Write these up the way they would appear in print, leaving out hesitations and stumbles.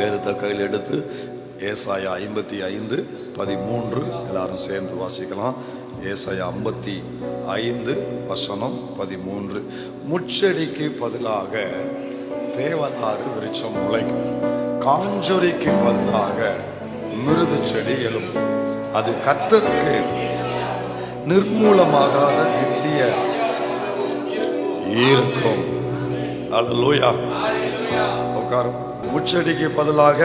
வேதத்தை கையில் எடுத்து ஏசாயா 55:13 எல்லாரும் சேர்ந்து வாசிக்கலாம். ஏசாயா 55:13. முச்செடிக்கு பதிலாக தேவதாரு விருட்சம் முளைக்கும், காஞ்சொரிக்கு பதிலாக மிருது செடி எழும். அது கர்த்தருக்கு நிர்மூலமாகாத நித்திய இருக்கும். அல்லேலூயா. உட்காரும். முச்செடிக்கு பதிலாக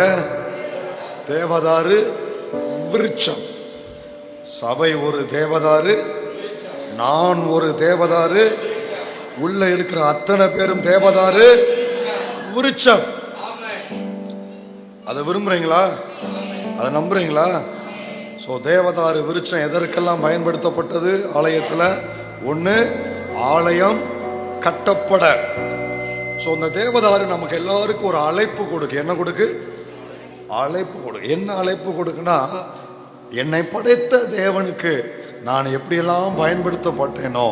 தேவதாரு விருட்சம். சபை ஒரு தேவதாரு, நான் ஒரு தேவதாரு, உள்ள இருக்கிற அத்தனை பேரும் தேவதாரு விருட்சம். அதை விரும்புறீங்களா? அதை நம்புறீங்களா? ஸோ தேவதாரு விருட்சம் எதற்கெல்லாம் பயன்படுத்தப்பட்டது ஆலயத்தில்? ஒன்று, ஆலயம் கட்டப்பட. ஸோ இந்த தேவதாரு நமக்கு எல்லாருக்கும் ஒரு அழைப்பு கொடுக்கு. என்ன கொடுக்கு? அழைப்பு கொடுக்கு. என்ன அழைப்பு கொடுக்குன்னா, என்னை படைத்த தேவனுக்கு நான் எப்படியெல்லாம் பயன்படுத்தப்பட்டேனோ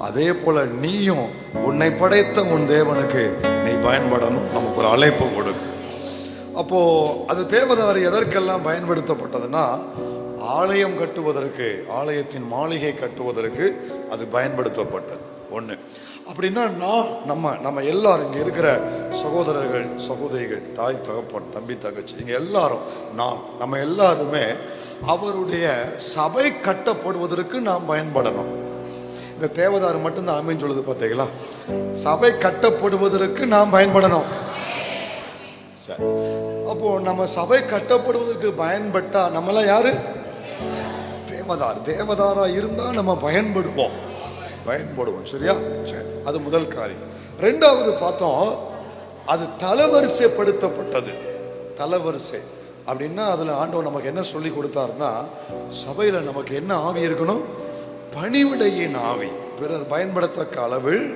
அதே போல நீயும் உன்னை படைத்த உன் தேவனுக்கு நீ பயன்படணும். நமக்கு ஒரு அழைப்பு கொடுக்கு. அப்போ அது தேவதாரு எதற்கெல்லாம் பயன்படுத்தப்பட்டதுன்னா, ஆலயம் கட்டுவதற்கு, ஆலயத்தின் மாளிகை கட்டுவதற்கு அது பயன்படுத்தப்பட்டது. ஒன்று. அப்படின்னா நம்ம எல்லாரும் இங்கே இருக்கிற சகோதரர்கள் சகோதரிகள், தாய் தகப்பன், தம்பி தங்கச்சி, இங்கே எல்லாரும் நம்ம எல்லாருமே அவருடைய சபை கட்டப்படுவதற்கு நாம் பயன்படணும். இந்த தேவதாரு மட்டும்தான் ஆமென் சொல்லுது பார்த்தீங்களா? சபை கட்டப்படுவதற்கு நாம் பயன்படணும். சரி, அப்போ நம்ம சபை கட்டப்படுவதற்கு பயன்பட்டா நம்மளாம் யாரு? தேவதார். தேவதாரா இருந்தா நம்ம பயன்படுவோம். சரியா? சரி, அது முதல் காரியம். ரெண்டாவது பார்த்தோம், அது தலவரிசைப்படுத்தப்பட்டது. தலவரிசை அப்படின்னா அதுல ஆண்டவர் நமக்கு என்ன சொல்லி கொடுத்தாருன்னா, சபையில நமக்கு என்ன ஆவி இருக்கணும்? பணிவிடையின் ஆவி. பிறர் பயன்படுத்தக்க அளவில்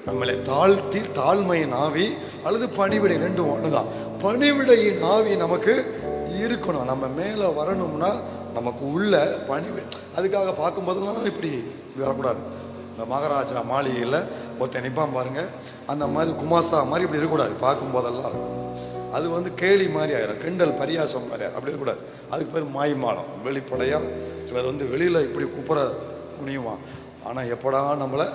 நம்மளை தாழ்த்தி, தாழ்மையின் ஆவி அல்லது பணிவிடை, ரெண்டு ஒண்ணுதான். பணிவிடையின் ஆவி நமக்கு இருக்கணும். நம்ம மேல வரணும்னா நமக்கு உள்ள பணிவிடை. அதுக்காக பார்க்கும்போதெல்லாம் இப்படி வரக்கூடாது. இந்த மகாராஜா மாளிகையில் ஒருத்தன் நிற்பான் பாருங்க, அந்த மாதிரி குமாஸ்தா மாதிரி இப்படி இருக்கக்கூடாது. பார்க்கும்போதெல்லாம் அது கேலி மாதிரி ஆயிரும், கிண்டல் பரியாசம் மாதிரி அப்படி இருக்கக்கூடாது. அதுக்கு பேர் மாய்மாலம். வெளிப்படையாக சிலர் வெளியில் இப்படி குப்புற குனியுவான், ஆனால் எப்படா நம்மளை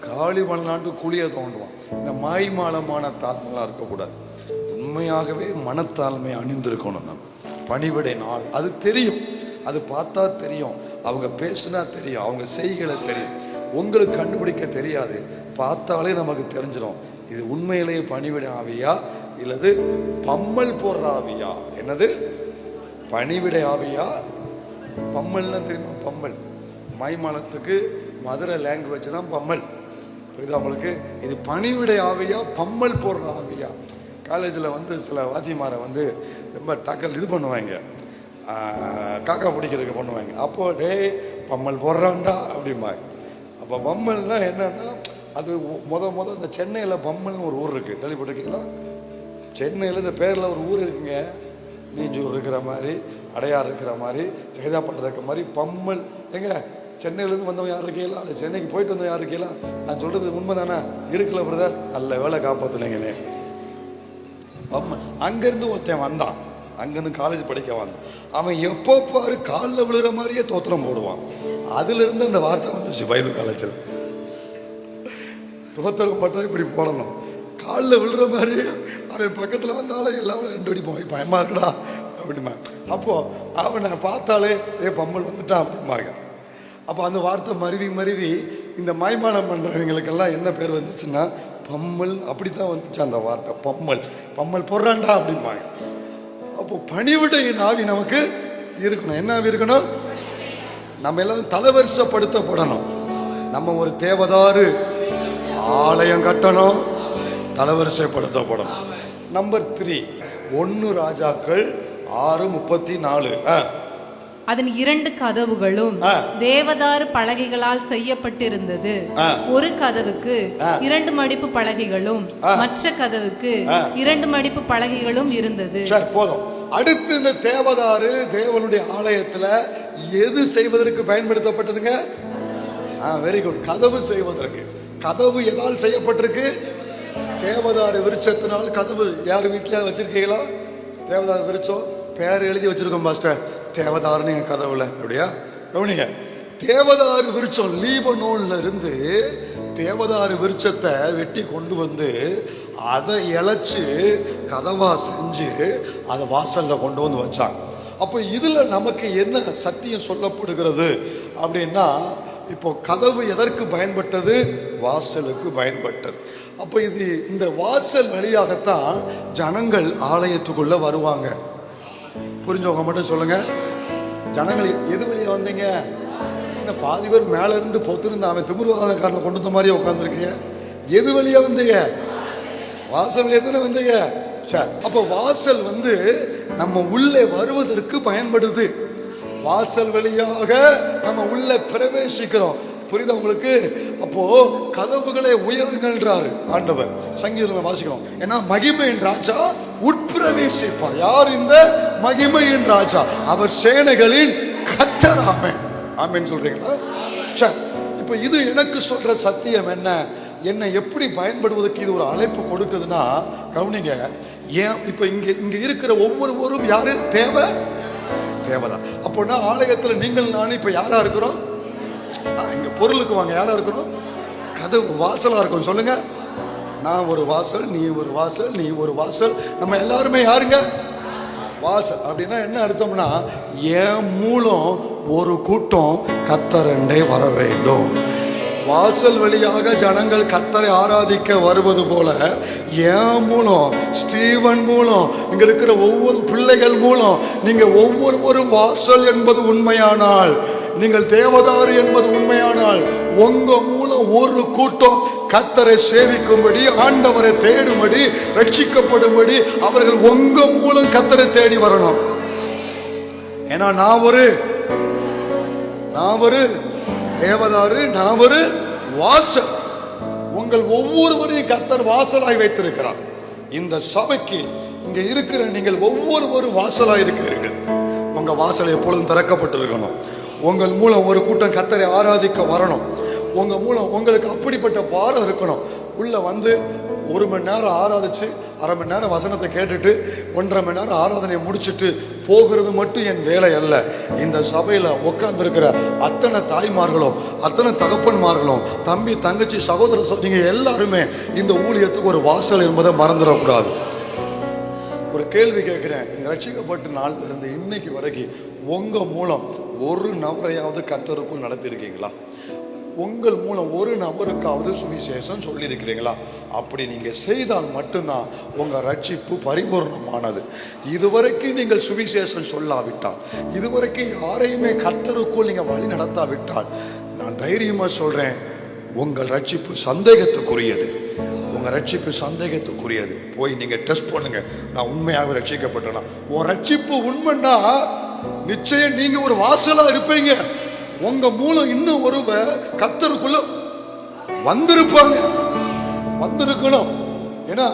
காலி பண்ணலான்ட்டு குழியை தோண்டுவான். இந்த மாய்மாலமான தாழ்மைலாம் இருக்கக்கூடாது. உண்மையாகவே மனத்தாழ்மை அணிந்திருக்கணும். நம்ம பணிவிடை நாள் அது தெரியும், அது பார்த்தா தெரியும், அவங்க பேசுனா தெரியும், அவங்க செய்களை தெரியும். உங்களுக்கு கண்டுபிடிக்க தெரியாது, பார்த்தாலே நமக்கு தெரிஞ்சிடும் இது உண்மையிலேயே பணிவிடை ஆவியா இல்லது பம்மல் போடுற ஆவியா. என்னது? பணிவிடை ஆவியா? பம்மல்னா தெரியுமா? பம்மல் மைமாலத்துக்கு மதுரை லாங்குவேஜ் தான் பம்மல். புரியுதா உங்களுக்கு? இது பணிவிடை ஆவியா பம்மல் போடுற ஆவியா? காலேஜில் சில வாத்திமாரை ரொம்ப தாக்கல் இது பண்ணுவாங்க, காக்கா பிடிக்கிறதுக்கு பண்ணுவாங்க. அப்போ டே பம்மல் போடுறான்டா அப்படிம்பாங்க. அப்போ பம்மல்னா என்னன்னா, அது முத இந்த சென்னையில் பம்மல்னு ஒரு ஊர் இருக்குது, கேள்விப்பட்டிருக்கீங்களா? சென்னையில் இந்த பேரில் ஒரு ஊர் இருக்குங்க, மீஞ்சூர் இருக்கிற மாதிரி, அடையார் இருக்கிற மாதிரி, சைதாப்பட்டில் இருக்கிற மாதிரி பம்மல். எங்க சென்னையிலேருந்து வந்தவங்க யார் இருக்கீங்களா? அது சென்னைக்கு போயிட்டு வந்தவங்க யார் இருக்கீங்களா? நான் சொல்கிறது உண்மை தானே? இருக்குல்ல பிரதர்? நல்ல வேலை காப்பாற்றுனீங்கண்ணே. பம்மல். அங்கேருந்து ஒருத்தன் வந்தான், அங்கேருந்து காலேஜ் படிக்க வந்தான். அவன் எப்போ பாரு காலில் விழுற மாதிரியே தோத்திரம் போடுவான். அதுலேருந்து அந்த வார்த்தை வந்துச்சு பைபிள் காலேஜில். தோத்திரம் போட்டால் இப்படி போடணும், காலில் விழுற மாதிரியே. அவன் பக்கத்தில் வந்தாலும் எல்லாரும் ரெண்டு அடிப்பான், பயமா இருக்குடா அப்படிமா. அப்போ அவனை பார்த்தாலே பம்மல் வந்துட்டான் அப்படிம்பாங்க. அப்போ அந்த வார்த்தை மருவி இந்த மாய்மானம் பண்ணுறவங்களுக்கெல்லாம் என்ன பேர் வந்துச்சுன்னா பம்மல். அப்படித்தான் வந்துச்சு அந்த வார்த்தை, பம்மல் போடுறான்டா அப்படிம்பாங்க. அப்போ பணிவிடையின் ஆவி நமக்கு இருக்கணும். என்ன ஆவி இருக்கணும்? நம்ம எல்லாம் தலவரிசைப்படுத்தப்படணும். நம்ம ஒரு தேவதாரு, ஆலயம் கட்டணும், தலவரிசைப்படுத்தப்படணும். நம்பர் 3, 1 ராஜாக்கள் 6:34. அதன் 2 கதவுகளும் தேவதாரு பலகைகளால் செய்யப்பட்டிருந்தது. ஒரு கதவுக்கு 2 மடிப்பு பலகைகளும் மற்ற கதவுக்கு 2 மடிப்பு பலகைகளும் இருந்தது. சரி, போதும். அடுத்து இந்த தேவதாரு தேவனுடைய ஆலயத்துல எது செய்வதற்கு பயன்படுத்தப்பட்டதுங்க? Very good. கதவு செய்வதற்கு. கதவு எதால் செய்யப்பட்டிருக்கு? தேவதாரு விருட்சத்தினால். கதவு யார் வீட்டில் வச்சிருக்கீங்களா? தேவதாரு விருட்சம் பேர் எழுதி வச்சிருக்கோம் பாஸ்டர், தேவதாருன்னு என் கதவுல. அப்படியா? கவனிங்க, தேவதாரு விருட்சம் லீபனோன்ல இருந்து தேவதாரு விருட்சத்தை வெட்டி கொண்டு வந்து அதை இழைச்சு கதவா செஞ்சு அதை வாசல்ல கொண்டு வந்து வச்சாங்க. அப்போ இதுல நமக்கு என்ன சத்தியம் சொல்லப்படுகிறது அப்படின்னா, இப்போ கதவு எதற்கு பயன்பட்டது? வாசலுக்கு பயன்பட்டது. அப்போ இது இந்த வாசல் வழியாகத்தான் ஜனங்கள் ஆலயத்துக்குள்ள வருவாங்க. புரிஞ்சவங்க மட்டும் சொல்லுங்க. ஜனங்கள் எது வழியா வந்தீங்க? என்ன பாதி பேர் மேல இருந்து பொத்துருந்து அவன் திமிர்வாதக்காரனை கொண்டு வந்த மாதிரி உட்காந்துருக்கீங்க. எது வழியா வந்தீங்க? வாசல் வழியா தானே வந்தீங்க. சரி, அப்போ வாசல் நம்ம உள்ளே வருவதற்கு பயன்படுது. வாசல் வழியாக நம்ம உள்ள பிரவேசிக்கிறோம். புரியுதா உங்களுக்கு? அப்போ கதவுகளை உயருங்கன்றாரு ஆண்டவர். சங்கீதத்தில் வாசிக்கிறோம். ஏன்னா மகிமையின் ராஜா உட்பிரவேசிப்பார். யார் இந்த மகிமையின் ராஜா? அவர் சேனைகளின் கர்த்தர். ஆமென். ஆமென் சொல்றீங்களா? சரி, இப்போ இது எனக்கு சொல்ற சத்தியம் என்ன? என்னை எப்படி பயன்படுவதற்கு இது ஒரு அழைப்பு கொடுக்குதுன்னா, கவனிங்க. ஏன் இப்போ இங்க இருக்கிற ஒவ்வொருவரும் யாரு? தேவதான். அப்போனா ஆலயத்தில் நீங்கள் நானும் இப்ப யாரா இருக்கிறோம்? இங்க பொருளுக்கு வாங்க, யாரா இருக்கிறோம்? கதவு வாசலா இருக்கும். சொல்லுங்க. நான் ஒரு வாசல், நீ ஒரு வாசல், நீ ஒரு வாசல், நம்ம எல்லாருமே யாருங்க? வாசல். அப்படின்னா என்ன அர்த்தம்னா, என் மூலம் ஒரு கூட்டம் கர்த்தரண்டே வர வேண்டும். வாசல் வழியாக ஜனங்கள் கர்த்தரை ஆராதிக்க வருவது போல என் மூலம், ஸ்டீவன் மூலம், இங்க இருக்கிற ஒவ்வொரு பிள்ளைகள் மூலம் நீங்க ஒவ்வொருவரும் வாசல் என்பது உண்மையானால், நீங்கள் தேவதாரு என்பது உண்மையானால், உங்க மூலம் ஒரு கூட்டம் கர்த்தரை சேவிக்கும்படி, ஆண்டவரை தேடும்படி, ரட்சிக்கப்படும்படி அவர்கள் உங்க மூலம் கர்த்தரை தேடி வரணும். ஏன்னா நான் ஒரு தேவதாரு, நான் ஒரு வாசல். உங்கள் ஒவ்வொருவரையும் கர்த்தர் வாசலாய் வைத்திருக்கிறார். இந்த சபைக்கு இங்க இருக்கிற நீங்கள் ஒவ்வொருவரும் வாசலாய் இருக்கிறீர்கள். உங்க வாசல் எப்பொழுதும் திறக்கப்பட்டிருக்கணும். உங்கள் மூலம் ஒரு கூட்டம் கர்த்தரை ஆராதிக்க வரணும். உங்க மூலம் உங்களுக்கு அப்படிப்பட்ட பாரம் இருக்கணும். உள்ள 1 மணி நேரம் ஆராதிச்சு 1/2 மணி நேரம் வசனத்தை கேட்டுட்டு 1.5 மணி நேரம் ஆராதனையை முடிச்சுட்டு போகிறது மட்டும் என் வேலை அல்ல. இந்த சபையில உட்கார்ந்துருக்கிற அத்தனை தாய்மார்களும், அத்தனை தகப்பன்மார்களும், தம்பி, தங்கச்சி, சகோதர, நீங்க எல்லாருமே இந்த ஊழியத்துக்கு ஒரு வாசல் என்பதை மறந்துடக்கூடாது. ஒரு கேள்வி கேட்கிறேன். நீங்க ரட்சிக்கப்பட்ட நாள்ல இருந்து இன்னைக்கு வரைக்கும் உங்க மூலம் ஒரு நபரையாவது கர்த்தருக்குள் நடத்திருக்கீங்களா? உங்கள் மூலம் ஒரு நபருக்காவது சுவிசேஷம் சொல்லியிருக்கிறீங்களா? அப்படி நீங்க செய்தால் மட்டும்தான் உங்க ரட்சிப்பு பரிபூர்ணமானது. இதுவரைக்கும் நீங்கள் சுவிசேஷம் சொல்லாவிட்டால், இதுவரைக்கும் யாரையுமே கர்த்தருக்குள் நீங்க வழி நடத்தாவிட்டால், நான் தைரியமா சொல்றேன், உங்கள் ரட்சிப்பு சந்தேகத்துக்குரியது. உங்க ரட்சிப்பு சந்தேகத்துக்குரியது. போய் நீங்க டெஸ்ட் பண்ணுங்க, நான் உண்மையாக ரட்சிக்கப்பட்டேனா? உன் ரட்சிப்பு உண்மைன்னா நிச்சயம் நீங்க ஒரு வாசலா இருப்பீங்க. உங்க மூலம் இன்னும் ஒருவர் கர்த்தருக்குள்ள வந்திருக்கணும். ஏன்னா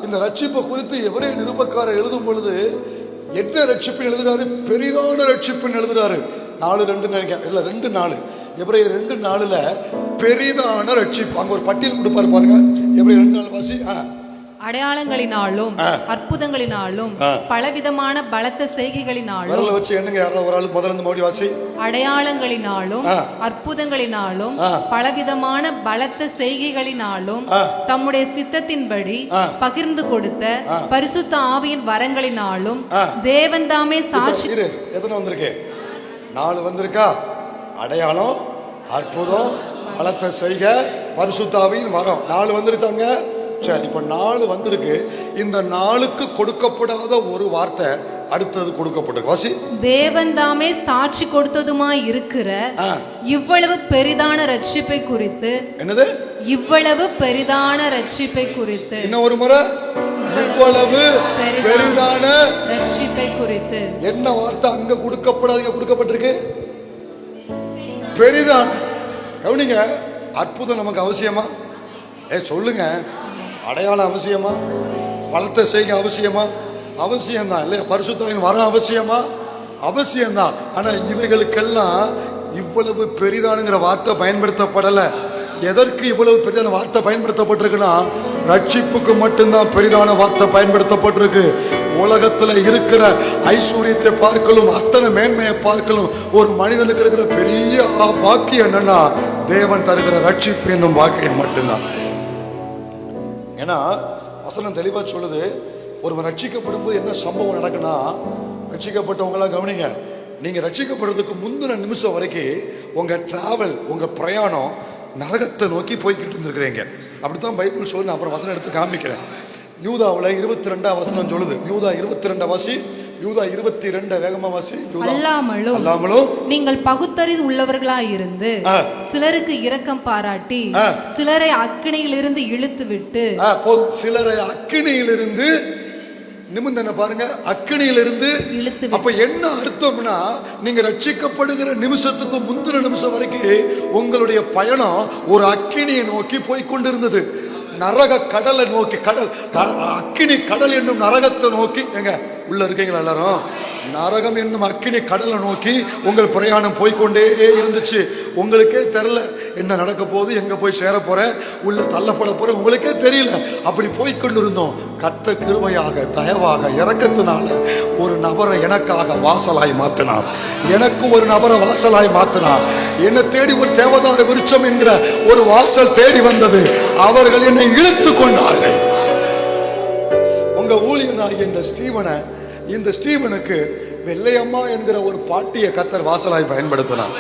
இந்த ரட்சிப்பை குறித்து எவரேய நிருபக்காரர் எழுதும் பொழுது என்ன ரட்சிப்பு எழுதுறாரு? பெரிதான ரட்சிப்பு எழுதுறாரு. 4:2 நினைக்கிறேன், இல்ல 2:4. எபிரேயர் 2:4 பெரிதான ரட்சிப்பு. அங்க ஒரு பட்டியல் கொடுப்பாரு பாருங்க. எபிரேயர் 2:4 வாசி. அடையாளங்களினாலும் அற்புதங்களினாலும் பலவிதமான பலத்த செய்கைகளினாலும் வச்சு என்னங்க யாராவது ஒரு ஆள் முதல்ல மறுபடியும் வாசி. அடையாளங்களினாலும் அற்புதங்களினாலும் பலவிதமான பலத்த செய்கைகளினாலும் தம்முடைய சித்தத்தின்படி பகிர்ந்து கொடுத்த பரிசுத்த ஆவியின் வரங்களினாலும் தேவன் தாமே சாட்சி. எத்தனை வந்திருக்கு? 4 வந்திருக்கா? அடையாளம், அற்புதம், பலத்த செய்கை, பரிசுத்த ஆவியின் வரம். 4 வந்துருச்சாங்க. சரி, இப்ப 4 வந்திருக்கு. இந்த 4க்கு கொடுக்கப்படாத ஒரு வார்த்தை அடுத்தது கொடுக்கப்பட்டிருக்கு. வாசி. தேவன் தாமே சாட்சி கொடுத்ததுமாய் இருக்கிற இவ்வளவு பெரிதான ரட்சிப்பை குறித்து. என்னது? இவ்வளவு பெரிதான ரட்சிப்பை குறித்து. இன்னும் ஒரு முறை. இவ்வளவு பெரிதான ரட்சிப்பை குறித்து. என்ன வார்த்தை அங்க கொடுக்கப்படாத கொடுக்கப்பட்டிருக்கு? பெரிதான. கவனிங்க, அற்புதம் நமக்கு அவசியமா? சொல்லுங்க. அடையாளம் அவசியமா? பலத்தை செய்ய அவசியமா? அவசியம்தான் இல்லையா? பரிசுத்தத்தின் வரம் அவசியமா? அவசியம்தான். ஆனா இவைகளுக்கெல்லாம் இவ்வளவு பெரிதானுங்கிற வார்த்தை பயன்படுத்தப்படல. எதற்கு இவ்வளவு பெரிதான வார்த்தை பயன்படுத்தப்பட்டிருக்குன்னா, ரட்சிப்புக்கு மட்டும்தான் பெரிதான வார்த்தை பயன்படுத்தப்பட்டிருக்கு. உலகத்துல இருக்கிற ஐஸ்வர்யத்தை பார்க்கலும் அத்தனை மேன்மையை பார்க்கலும் ஒரு மனிதனுக்கு இருக்கிற பெரிய பாக்கியம் என்னன்னா தேவன் தருகிற ரட்சிப்பு என்னும் பாக்கியம் மட்டும்தான். ஏன்னா வசனம் தெளிவா சொல்லுது, ஒருவன் ரட்சிக்கப்படும் போது என்ன சம்பவம் நடக்குன்னா, ரட்சிக்கப்பட்டவங்களா கவனிங்க, நீங்க ரட்சிக்கப்படுறதுக்கு முந்தின நிமிஷம் வரைக்கும் உங்க டிராவல், உங்க பிரயாணம் நரகத்தை நோக்கி போய்கிட்டு இருந்திருக்கிறீங்க. அப்படித்தான் பைபிள் சொல்லு. நான் அப்புறம் வசனம் எடுத்து காமிக்கிறேன். யூதாவில் 22 வசனம் சொல்லுது. யூதா 22 வாசி. யூதா 22 வேகமா வாசி. அல்லாமலும் நீங்கள் பகுத்தறிவு உள்ளவர்களாய் இருந்து சிலருக்கு இரக்கம் பாராட்டி சிலரை அக்கினியிலிருந்து இழுத்து விட்டு, சிலரை அக்கினியிலிருந்து நிமிந்தன பாருங்க, அக்கினியிலிருந்து இழுத்து. அப்ப என்ன அர்த்தம்னா, நீங்க ரட்சிக்கப்படுகிற நிமிஷத்துக்கு முந்தின நிமிஷம் வரைக்கும் உங்களுடைய பயணம் ஒரு அக்கினியை நோக்கி போய் கொண்டிருந்தது. நரக கடலை நோக்கி, கடல் அக்கினி கடல் என்னும் நரகத்தை நோக்கி. எங்க உள்ள இருக்கீங்களா எல்லாரும்? நரகம் என்னும் அக்கினி கடலை நோக்கி உங்கள் பிரயாணம் போய்கொண்டே இருந்துச்சு. உங்களுக்கே தெரியல என்ன நடக்க போகுது, எங்க போய் சேர போறேன், உள்ள தள்ளப்பட போறேன், உங்களுக்கே தெரியல. அப்படி போய்கொண்டிருந்தோம். கர்த்தர் கிருபையாக, தயவாக, இரக்கத்தினால ஒரு நபரை எனக்காக வாசலாய் மாத்தினார். எனக்கு ஒரு நபரை வாசலாய் மாத்தினார். என்னை தேடி ஒரு தேவதார விருட்சம் என்கிற ஒரு வாசல் தேடி வந்தது. அவர்கள் என்னை இழுத்து கொண்டார்கள். உங்க ஊழியனாகிய இந்த ஸ்டீவனுக்கு வெள்ளையம்மா என்கிற ஒரு பாட்டியை கர்த்தர் வாசலாய் பயன்படுத்தினார்.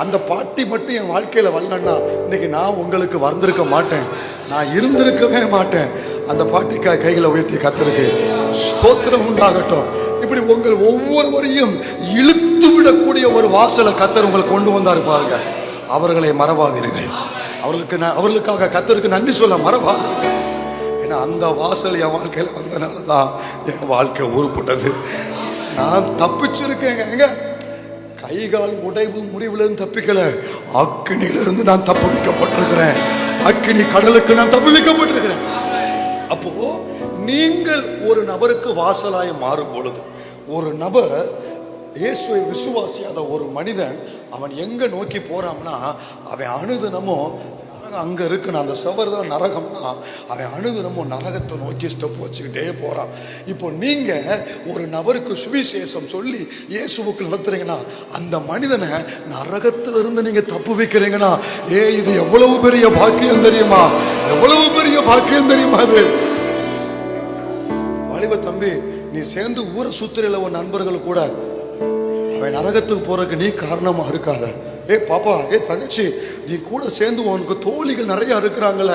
அந்த பாட்டி மட்டும் என் வாழ்க்கையில வரலன்னா இன்னைக்கு நான் உங்களுக்கு வந்திருக்க மாட்டேன், நான் இருந்திருக்கவே மாட்டேன். அந்த பாட்டிக்காய் கைகளை உயர்த்தி கர்த்தருக்கு ஸ்தோத்திரம் உண்டாகட்டும். இப்படி உங்கள் ஒவ்வொருவரையும் இழுத்து விடக்கூடிய ஒரு வாசலை கர்த்தர் உங்களுக்கு கொண்டு வந்தாரு பாருங்க. அவர்களை மறவாதீர்கள். அவர்களுக்காக கர்த்தருக்கு நன்றி சொல்ல மறவாதீர்கள். அந்த வாசல் என் வாழ்க்கையில் வந்தனால தான் என் வாழ்க்கை உருப்பட்டது. நான் தப்பிச்சிருக்கேங்க. கை கால் உடைவு முறிவிலிருந்து தப்பிக்கல, அக்கினியிலிருந்து நான் தப்பு வைக்கப்பட்டிருக்கிறேன். அக்கினி கடலுக்கு நான் தப்பு வைக்கப்பட்டிருக்கிறேன். அப்போ நீங்கள் ஒரு நபருக்கு வாசலாய் மாறும் பொழுது, ஒரு நபர் இயேசுவை விசுவாசியாத ஒரு மனிதன் அவன் எங்க நோக்கி போறான்னா, அவன் அனுதினமும் அங்க இருக்கு. அந்த சவர் தான் நரகம்னா அவன் அனுதினமும் நரகத்தை நோக்கி ஸ்டெப் வச்சுக்கிட்டே போறான். இப்போ நீங்க ஒரு நபருக்கு சுவிசேஷம் சொல்லி இயேசுவுக்கு நடத்துறீங்கன்னா, அந்த மனிதனை நரகத்திலிருந்து நீங்க தப்பு வைக்கிறீங்கன்னா, இது எவ்வளவு பெரிய பாக்கியம் தெரியுமா? எவ்வளவு பெரிய பாக்கியம் தெரியுமா? அது வாலிப தம்பி, நீ சேர்ந்து ஊரை சுத்துறையில ஒரு நண்பர்கள் கூட அவன் நரகத்துக்கு போறதுக்கு நீ காரணமா இருக்காத. பாப்பா, தங்கச்சி, நீ கூட சேர்ந்து உனக்கு தோழிகள் நிறைய இருக்கிறாங்கள,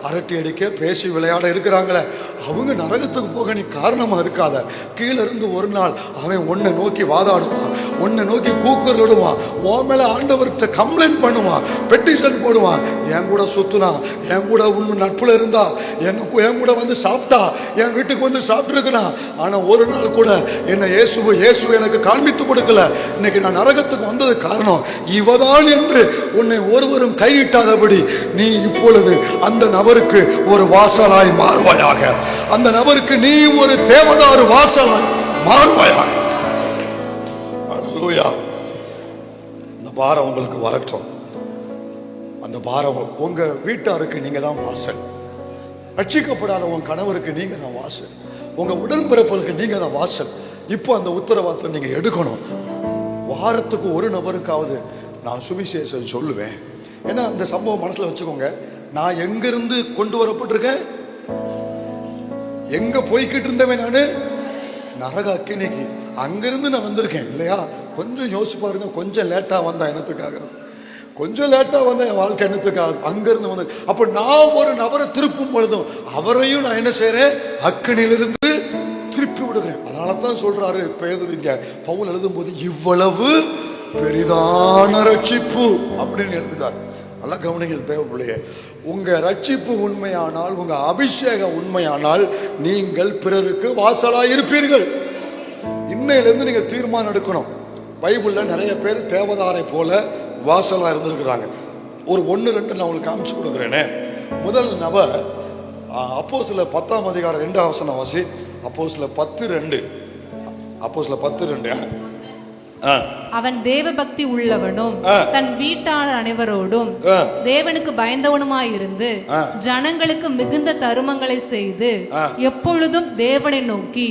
அரட்டை அடிக்க பேசி விளையாட இருக்கிறாங்களே, அவங்க நரகத்துக்கு போக நீ காரணமா இருக்காத. கீழே இருந்து ஒரு நாள் அவன் உன்னை நோக்கி வாதாடுவான், உன்னை நோக்கி கூக்குரலிடுவான், உன் மேல ஆண்டவர்கிட்ட கம்ப்ளைண்ட் பண்ணுவான், பெட்டிஷன் போடுவான். என் கூட சுத்துனா, என் கூட உன் நட்புல இருந்தா, என் கூட வந்து சாப்பிட்டா, என் வீட்டுக்கு வந்து சாப்பிட்டு இருக்கிறான். ஆனா ஒரு நாள் கூட என்ன இயேசு எனக்கு காண்பித்து கொடுக்கல. இன்னைக்கு நான் நரகத்துக்கு வந்தது காரணம் இவதான் என்று உன்னை ஒருவரும் கையிட்டாதபடி நீ இப்பொழுது அந்த நபருக்கு ஒரு வாசலாய் மாறுவாயாக. அந்த நபருக்கு நீ ஒரு தேவதாரு வாசலாய் மாறுவாயாக. அல்லேலூயா. இந்த பாரம் உங்களுக்கு வரட்டும். அந்த பாரம் உங்க வீட்டாருக்கு நீங்க தான் வாசல். ரட்சிக்கப்படாத உங்க கணவருக்கு நீங்க தான் வாசல். உங்க உடன்பிறப்புக்கு நீங்க தான் வாசல். இப்போ அந்த உத்தரவாதத்தை நீங்க எடுக்கணும். வாரத்துக்கு ஒரு நபருக்காவது நான் சுவிசேஷம் சொல்லுவேன். ஏன்னா அந்த சம்பவம் மனசுல வச்சுக்கோங்க. நான் எங்கிருந்து கொண்டு வரப்பட்டிருக்கேன், எங்க போய்கிட்டு இருந்தவன் நானு நரக அக்கினிக்கு. அங்கிருந்து நான் வந்திருக்கேன் இல்லையா? கொஞ்சம் யோசிச்சு பாருங்க. கொஞ்சம் லேட்டா வந்தா என்னத்துக்காக, கொஞ்சம் லேட்டா வந்தா என் வாழ்க்கை என்னத்துக்காக, அங்கிருந்து வந்து. அப்ப நான் ஒரு நபரை திருப்பும் பொழுதும் அவரையும் நான் என்ன செய்யறேன், அக்கினியிலிருந்து திருப்பி விடுகிறேன். அதனால தான் சொல்றாரு பேதுருங்க, பவுல் எழுதும் போது இவ்வளவு பெரிதான ரட்சிப்பு அப்படின்னு எழுதுகிறார். நல்லா கவனிங்க தேவனுடைய. உங்க ரட்சிப்பு உண்மையானால், உங்க அபிஷேகம் உண்மையானால், நீங்கள் பிறருக்கு வாசலாய் இருப்பீர்கள். இன்னையிலிருந்து நீங்க தீர்மானம் எடுக்கணும். பைபிள்ல நிறைய பேர் தேவதாரை போல வாசலா இருந்திருக்கிறாங்க. ஒரு 1-2 நான் உங்களுக்கு காமிச்சு கொடுக்குறேனே. முதல் நபர் அப்போஸ்தலர் 10ஆம் அதிகாரம் 2ஆம் வசனம் வாசி. அப்போஸ்தலர் 10:2. அப்போஸ்தலர் 10:2. அவன் தேவ பக்தி உள்ளவனும் தன் வீட்டார் அனைவரோடும் தேவனுக்கு பயந்தவனுமாயிருந்து ஜனங்களுக்கு மிகுந்த தருமங்களை செய்து எப்பொழுதும் தேவனை நோக்கி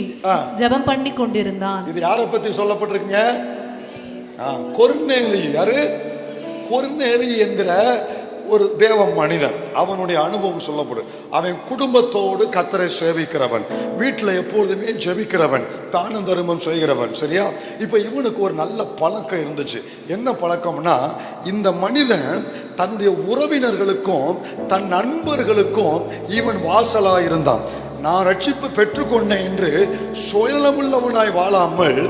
ஜெபம் பண்ணி கொண்டிருந்தான். இது யாரை பத்தி சொல்லப்பட்டிருக்குங்க? கொர்நேலி. யாரு? கொர்நேலி என்கிற ஒரு தேவ மனிதன். அவனுடைய அனுபவம் சொல்லப்படும். அவன் குடும்பத்தோடு கர்த்தரை சேவிக்கிறவன், வீட்டில் எப்பொழுதுமே ஜெபிக்கிறவன், தானம் தருமம் செய்கிறவன். சரியா? இப்ப இவனுக்கு ஒரு நல்ல பழக்கம் இருந்துச்சு. என்ன பழக்கம்னா, இந்த மனிதன் தன்னுடைய உறவினர்களுக்கும் தன் நண்பர்களுக்கும் இவன் வாசலா இருந்தான். நான் ரட்சிப்பு பெற்றுக்கொண்டேன் என்று சுயநலமுள்ளவனாய் வாழாமல்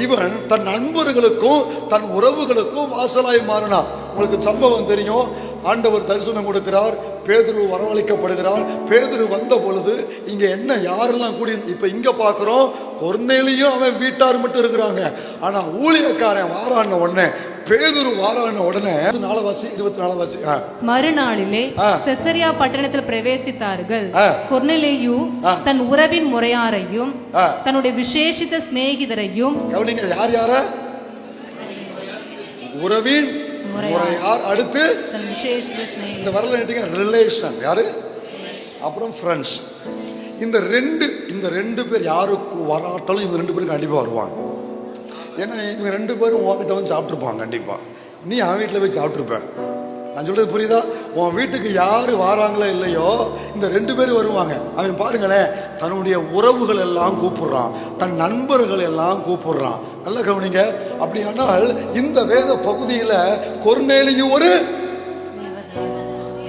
இவன் தன் நண்பர்களுக்கும் தன் உறவுகளுக்கும் வாசலாய் மாறினான். உங்களுக்கு சம்பவம் தெரியும். ஆண்டவர் தரிசனம் கொடுக்கிறார், பேதுரு வரவழைக்கப்படுகிறார். பேதுரு வந்த பொழுது இங்க என்ன யாரெல்லாம் கூடி, இப்ப இங்க பாக்குறோம் கொர்நேலியும் அவன் வீட்டார் மட்டும் இருக்கிறாங்க. ஆனா ஊழியக்காரன் வாரான உடனே, பேதுரு வாரான உடனே 24 மறுநாளிலே செசரியா பட்டணத்தில் பிரவேசித்தார்கள். கொர்நேலியு தன் உறவின் முறையாரையும் தன்னுடைய விசேஷித்த சிநேகிதரையும், கவனிங்க, யார் யார? உறவின் முறையார், அடுத்து இந்த வரல ரிலேஷன், யாரு? அப்புறம் ஃப்ரெண்ட்ஸ். இந்த ரெண்டு பேர் யாருக்கு வராட்டாலும் இவங்க 2 பேரும் கண்டிப்பா வருவாங்க. ஏன்னா இவங்க 2 பேரும் உன்கிட்ட வந்து சாப்பிட்டுருப்பாங்க. கண்டிப்பா நீ அவன் வீட்டில் போய் சாப்பிட்டுருப்பேன். நான் சொல்றது புரியுதா? உன் வீட்டுக்கு யாரு வாராங்களோ இல்லையோ இந்த 2 பேரும் வருவாங்க. அவன் பாருங்களேன், தன்னுடைய உறவுகள் எல்லாம் கூப்பிடுறான், தன் நண்பர்கள் எல்லாம் கூப்பிடுறான். நல்ல கவனிங்க. அப்படியானால் இந்த வேத பகுதியில கொர்நேலியு ஒரு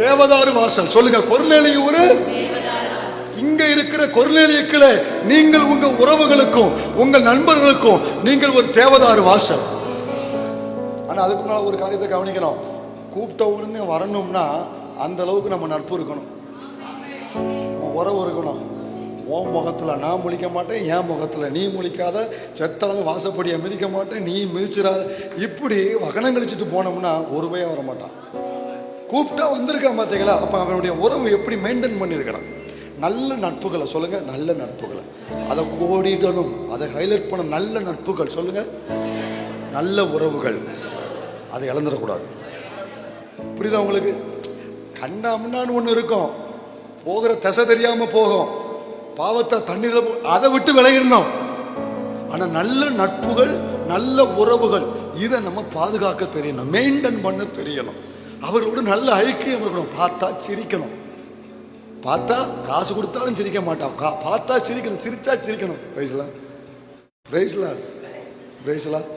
தேவதாரு வாசல். சொல்லுங்க, கொர்நேலியு ஒரு. இங்க இருக்கிற கொர்நேலியுக்களே, நீங்கள் உங்க உறவுகளுக்கும் உங்கள் நண்பர்களுக்கும் நீங்கள் ஒரு தேவதாரு வாசல். ஆனா அதுக்கு முன்னால ஒரு காரியத்தை கவனிக்கணும். கூப்பிட்ட உடனே வரணும்னா அந்த அளவுக்கு நம்ம நட்பு இருக்கணும், உறவு இருக்கணும். உன் முகத்துல நான் முழிக்க மாட்டேன், என் முகத்துல நீ முழிக்காத, செத்தாலும் வாசப்படியை மிதிக்க மாட்டேன், நீ மிதிச்சிடாத. இப்படி வகனம் கழிச்சுட்டு போனோம்னா ஒரு பையன் வர மாட்டான். கூப்பிட்டா வந்திருக்கான் பார்த்தீங்களா? அப்ப அவனுடைய உறவு எப்படி மெயின்டைன் பண்ணியிருக்கிறான். நல்ல நட்புகளை சொல்லுங்க, நல்ல நட்புகளை அதை கோடிடணும், அதை ஹைலைட் பண்ண. நல்ல நட்புகள் சொல்லுங்க, நல்ல உறவுகள், அதை இழந்துடக்கூடாது. புரியுதா உங்களுக்கு? கண்டாமுன்னான்னு ஒன்று இருக்கும், போகிற திசை தெரியாம போகும், பாவத்தை தண்ணீர், அதை விட்டு விலகிடணும். ஆனா நல்ல நட்புகள், நல்ல உறவுகள், இதை நம்ம பாதுகாக்க தெரியணும், மெயின்டைன் பண்ண தெரியணும். அவரோடு நல்ல ஐக்கியம் இருக்கணும். பார்த்தா சிரிக்கணும், பார்த்தா காசு கொடுத்தாலும் சிரிக்க மாட்டான், பார்த்தா சிரிக்கணும், சிரிச்சா சிரிக்கணும். பிரைஸ்லாம், பிரைஸ்லாம், பிரைஸ்லாம்,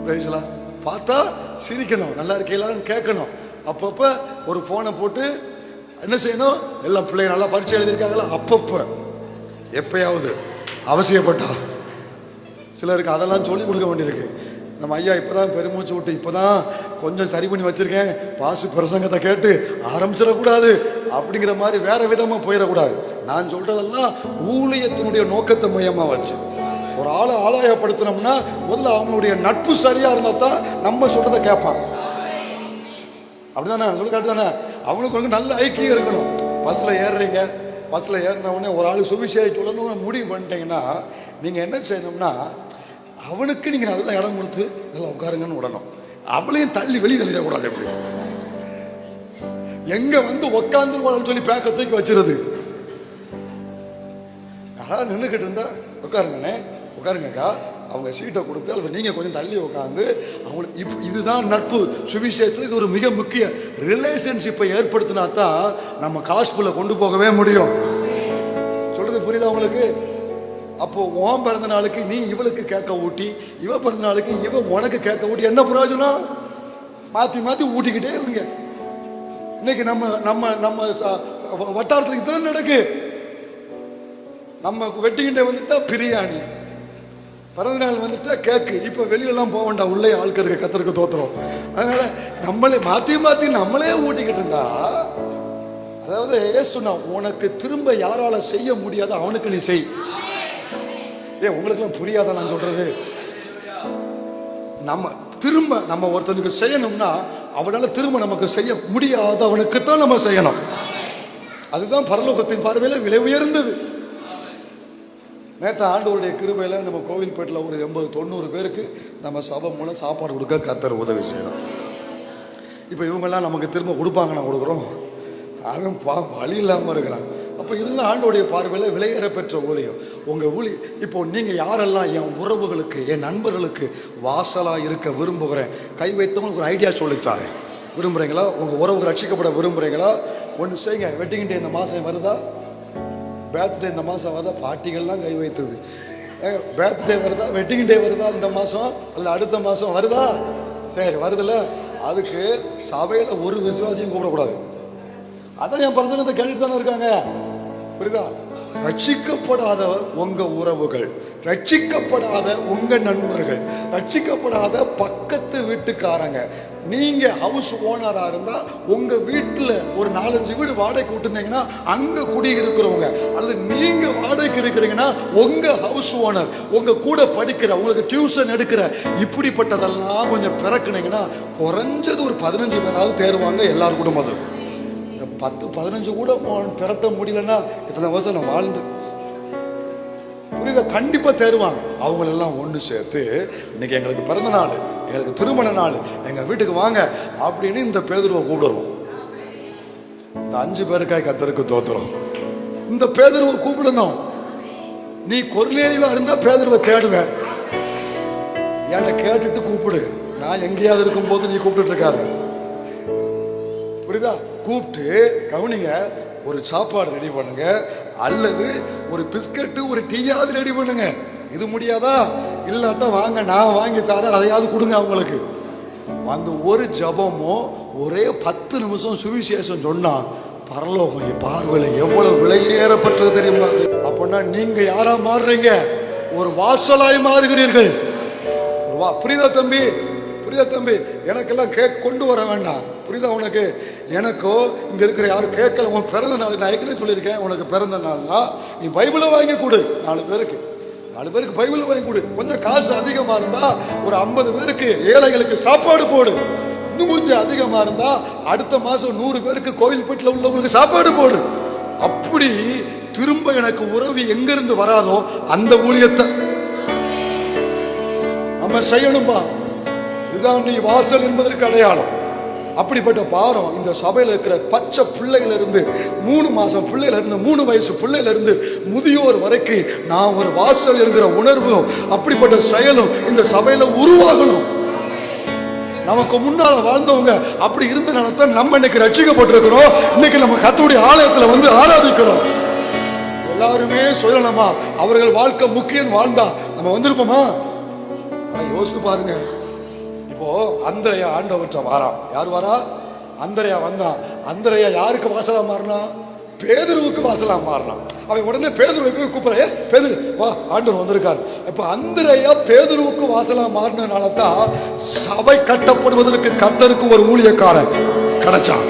பிரைஸ்லாம். பார்த்தா சிரிக்கணும், நல்லா இருக்கீங்களான்னு கேட்கணும். அப்பப்ப ஒரு போனை போட்டு என்ன செய்யணும், எல்லா பிள்ளைங்க நல்லா பரீட்சை எழுதியிருக்காங்களா, அப்பப்ப எப்பயாவது அவசியப்பட்டா. சிலருக்கு அதெல்லாம் சொல்லி கொடுக்க வேண்டியிருக்கு. நம்ம ஐயா இப்போதான் பெருமூச்சு விட்டு இப்போதான் கொஞ்சம் சரி பண்ணி வச்சிருக்கேன், பாசு பிரசங்கத்தை கேட்டு ஆரம்பிச்சிடக்கூடாது அப்படிங்கிற மாதிரி வேற விதமாக போயிடக்கூடாது. நான் சொல்றதெல்லாம் ஊழியத்தினுடைய நோக்கத்தை மையமா வச்சு ஒரு ஆளை ஆதாயப்படுத்தினோம்னா முதல்ல அவங்களுடைய நட்பு சரியா இருந்தா தான் நம்ம சொல்றதை கேட்பாங்க. அப்படிதானே? உங்களுக்கு தானே? அவங்களுக்கு நல்ல ஐக்கியம் இருக்கணும். பஸ்ல ஏறுறீங்க, பஸ்ல ஏறினவுடனே ஒரு ஆள் சுவிசேஷம் சொல்லணும்னு முடிவு பண்ணிட்டீங்கன்னா நீங்க என்ன செய்யணும்னா அவனுக்கு நீங்க நல்ல இடம் கொடுத்து நல்லா உட்காருங்கன்னு விடணும். அவளையும் தள்ளி வெளியே தள்ளிடக்கூடாது. எப்படி எங்க வந்து உட்காந்து சொல்லி பேக்க தூக்கி வச்சிருது. யாராவது நின்றுக்கிட்டு இருந்தா உட்காருங்கண்ணே, உட்காருங்கக்கா, அவங்க சீட்டை கொடுத்து அல்லது நீங்க கொஞ்சம் தள்ளி உட்காந்து அவங்களுக்கு இதுதான் நட்பு. சுவிசேஷத்தில் இது ஒரு மிக முக்கிய ரிலேஷன்ஷிப்பை ஏற்படுத்தினா தான் நம்ம காஸ்புல கொண்டு போகவே முடியும். சொல்றது புரியுதா உங்களுக்கு? அப்போ உன் பிறந்த நாளுக்கு நீ இவளுக்கு கேட்க ஊட்டி, இவ பிறந்த நாளுக்கு இவ உனக்கு கேட்க ஊட்டி, என்ன பிரயோஜனம்? மாத்தி மாத்தி ஊட்டிக்கிட்டே இருங்க. இன்னைக்கு நம்ம நம்ம நம்ம வட்டாரத்துக்கு இத்தனை நடக்கு. நம்ம வெட்டிக்கிட்டே வந்துட்டா பிரியாணி, பிறந்த நாள் வந்துட்டா கேக்கு. இப்ப வெளியெல்லாம் போக வேண்டாம், உள்ளே ஆட்களுக்கு கத்தருக்கு தோத்துறோம். அதனால நம்மளே மாத்தி மாத்தி நம்மளே ஊட்டிக்கிட்டு இருந்தா, அதாவது சொன்னா உனக்கு திரும்ப யாரால செய்ய முடியாத அவனுக்கு நீ செய். உங்களுக்கெல்லாம் புரியாத நான் சொல்றது? நம்ம திரும்ப நம்ம ஒருத்தனுக்கு செய்யணும்னா அவனால திரும்ப நமக்கு செய்ய முடியாத அவனுக்கு தான் நம்ம செய்யணும். அதுதான் பரலோகத்தின் பார்வையில விலை உயர்ந்தது. நேற்று ஆண்டவருடைய கிருபையில் நம்ம கோவில்பேட்டில் ஒரு 80-90 பேருக்கு நம்ம சபை மூலம் சாப்பாடு கொடுக்க கர்த்தர் உதவி செய்யணும். இப்போ இவங்கெல்லாம் நமக்கு திரும்ப கொடுப்பாங்க, நான் கொடுக்குறோம், அவன் வழி இல்லாமல் இருக்கிறான். அப்போ இதெல்லாம் ஆண்டோடைய பார்வையில் விலையேற பெற்ற ஊழியம். உங்கள் இப்போ நீங்கள் யாரெல்லாம் என் உறவுகளுக்கு, என் நண்பர்களுக்கு வாசலாக இருக்க விரும்புகிறேன், கை வைத்தவங்களுக்கு ஒரு ஐடியா சொல்லித்தாரேன். விரும்புகிறீங்களா? உங்கள் உறவு ரட்சிக்கப்பட விரும்புகிறீங்களா? ஒன்று செய்யுங்க. வெட்டிங் டே இந்த மாதம் வருதா? பேர்த்டே இந்த மாதம் வருதா? பார்ட்டிகள்லாம் கை வைத்தது. பேர்த்டே வருதா? வெட்டிங் டே வருதா இந்த மாதம் அல்ல அடுத்த மாதம் வருதா? சரி, வருதுல்ல. அதுக்கு சபையில் ஒரு விசுவாசியும் கூப்பிடக்கூடாது. அதான் என் பிரசங்கத்தை கேட்டுட்டு தானே இருக்காங்க. புரியுதா? ரட்சிக்கப்படாத உங்க உறவுகள், ரட்சிக்கப்படாத உங்க நண்பர்கள், ரட்சிக்கப்படாத பக்கத்து வீட்டுக்காரங்க, நீங்க ஹவுஸ் ஓனரா இருந்தா உங்க வீட்டுல ஒரு 4-5 வீடு வாடகைக்கு விட்டுருந்தீங்கன்னா அங்க குடி இருக்கிறவங்க, அல்லது நீங்க வாடகைக்கு இருக்கிறீங்கன்னா உங்க ஹவுஸ் ஓனர், உங்க கூட படிக்கிற, உங்களுக்கு டியூஷன் எடுக்கிற, இப்படிப்பட்டதெல்லாம் கொஞ்சம் பிறக்குனீங்கன்னா குறைஞ்சது ஒரு 15 பேராவது தேர்வாங்க எல்லார் குடும்பத்தும். 10-15 கூட திரட்ட முடியலன்னா இத்தனை வருஷம் நான் வாழ்ந்து, புரியுதா? கண்டிப்பா தேருவாங்க. அவங்களெல்லாம் ஒன்று சேர்த்து இன்னைக்கு எங்களுக்கு பிறந்த நாள், எங்களுக்கு திருமண நாள், எங்க வீட்டுக்கு வாங்க அப்படின்னு இந்த பேதுருவை கூப்பிடுறோம். இந்த 5 பேருக்காய் கர்த்தருக்கு தோத்துறோம். இந்த பேதுருவை கூப்பிடணும். நீ கொர்நேலியுவா இருந்தா பேதுருவை தேடுவேன், என்கிட்ட கேட்டுட்டு கூப்பிடு. நான் எங்கேயாவது இருக்கும் போது நீ கூப்பிட்டு இருக்காது. புரியுதா? கூப்பிட்டு கவனிங்க, ஒரு சாப்பாடு ரெடி பண்ணுங்க, அல்லது ஒரு பிஸ்கட்டு ஒரு டீயாவது ரெடி பண்ணுங்க. இது முடியாதா? இல்லாட்டா வாங்க, நான் வாங்கி தரேன், அதையாவது கொடுங்க அவங்களுக்கு. அந்த ஒரு ஜபமோ ஒரே 10 நிமிஷம் சுவிசேஷம் சொன்னா பரலோகம் பார்வையில் எவ்வளவு விலையேறப்பட்டது தெரியுமா? அப்படின்னா நீங்க யாரா மாறுறீங்க? ஒரு வாசலாய் மாறுகிறீர்கள். புரியுதா தம்பி? புரியுதா தம்பி? எனக்கெல்லாம் கேக் கொண்டு வர வேண்டாம். புரியுதா உனக்கு? எனக்கோ இங்க இருக்கிற யாரும் கேட்கல. உன் பிறந்த நாள் நான் ஏற்கனவே சொல்லியிருக்கேன். உனக்கு பிறந்த நாள்னா நீ பைபிளை வாங்கி கொடு. 4 பேருக்கு பைபிளை வாங்கி கொடு. கொஞ்சம் காசு அதிகமா இருந்தா ஒரு 50 பேருக்கு ஏழைகளுக்கு சாப்பாடு போடு. இன்னும் கொஞ்சம் அதிகமா இருந்தா அடுத்த மாசம் 100 பேருக்கு கோவில்பேட்டில் உள்ளவங்களுக்கு சாப்பாடு போடு. அப்படி திரும்ப எனக்கு உறவு எங்கிருந்து வராதோ அந்த ஊழியத்தை நம்ம செய்யணும்பா. இதுதான் நீ வாசல் என்பதற்கு அடையாளம். அப்படிப்பட்ட பாரம் இந்த சபையில் இருக்கிற பச்சை பிள்ளைகள் இருந்து 3 மாசம் பிள்ளையில இருந்து 3 வயசு பிள்ளையில இருந்து முதியோர் வரைக்கும் நான் ஒரு வாசல் என்கிற உணர்வும் அப்படிப்பட்ட செயலும் இந்த சபையில உருவாகணும். நமக்கு முன்னால வாழ்ந்தவங்க அப்படி இருந்தனால நம்ம இன்னைக்கு ரட்சிக்கப்பட்டிருக்கிறோம். இன்னைக்கு நம்ம கர்த்தருடைய ஆலயத்துல வந்து ஆராதிக்கிறோம். எல்லாருமே சொல்லணுமா அவர்கள் வாழ்க்கை முக்கியம் வாழ்ந்தா நம்ம வந்திருப்போமா? யோசித்து பாருங்க. இப்போ அந்திரையா ஆண்டவற்ற வாரான். யார் வரா? அந்திரையா வந்தான். அந்திரையா யாருக்கு வாசலா மாறினா? பேதுருவுக்கு வாசலா மாறினான். அவன் உடனே பேதுருவை போய் கூப்பிடுற, பேதுரு வா, ஆண்டவர் வந்திருக்காரு. இப்ப அந்திரையா பேதுருவுக்கு வாசலா மாறினதுனால தான் சபை கட்டப்படுவதற்கு கர்த்தருக்கு ஒரு ஊழியக்காரன் கிடைச்சான்.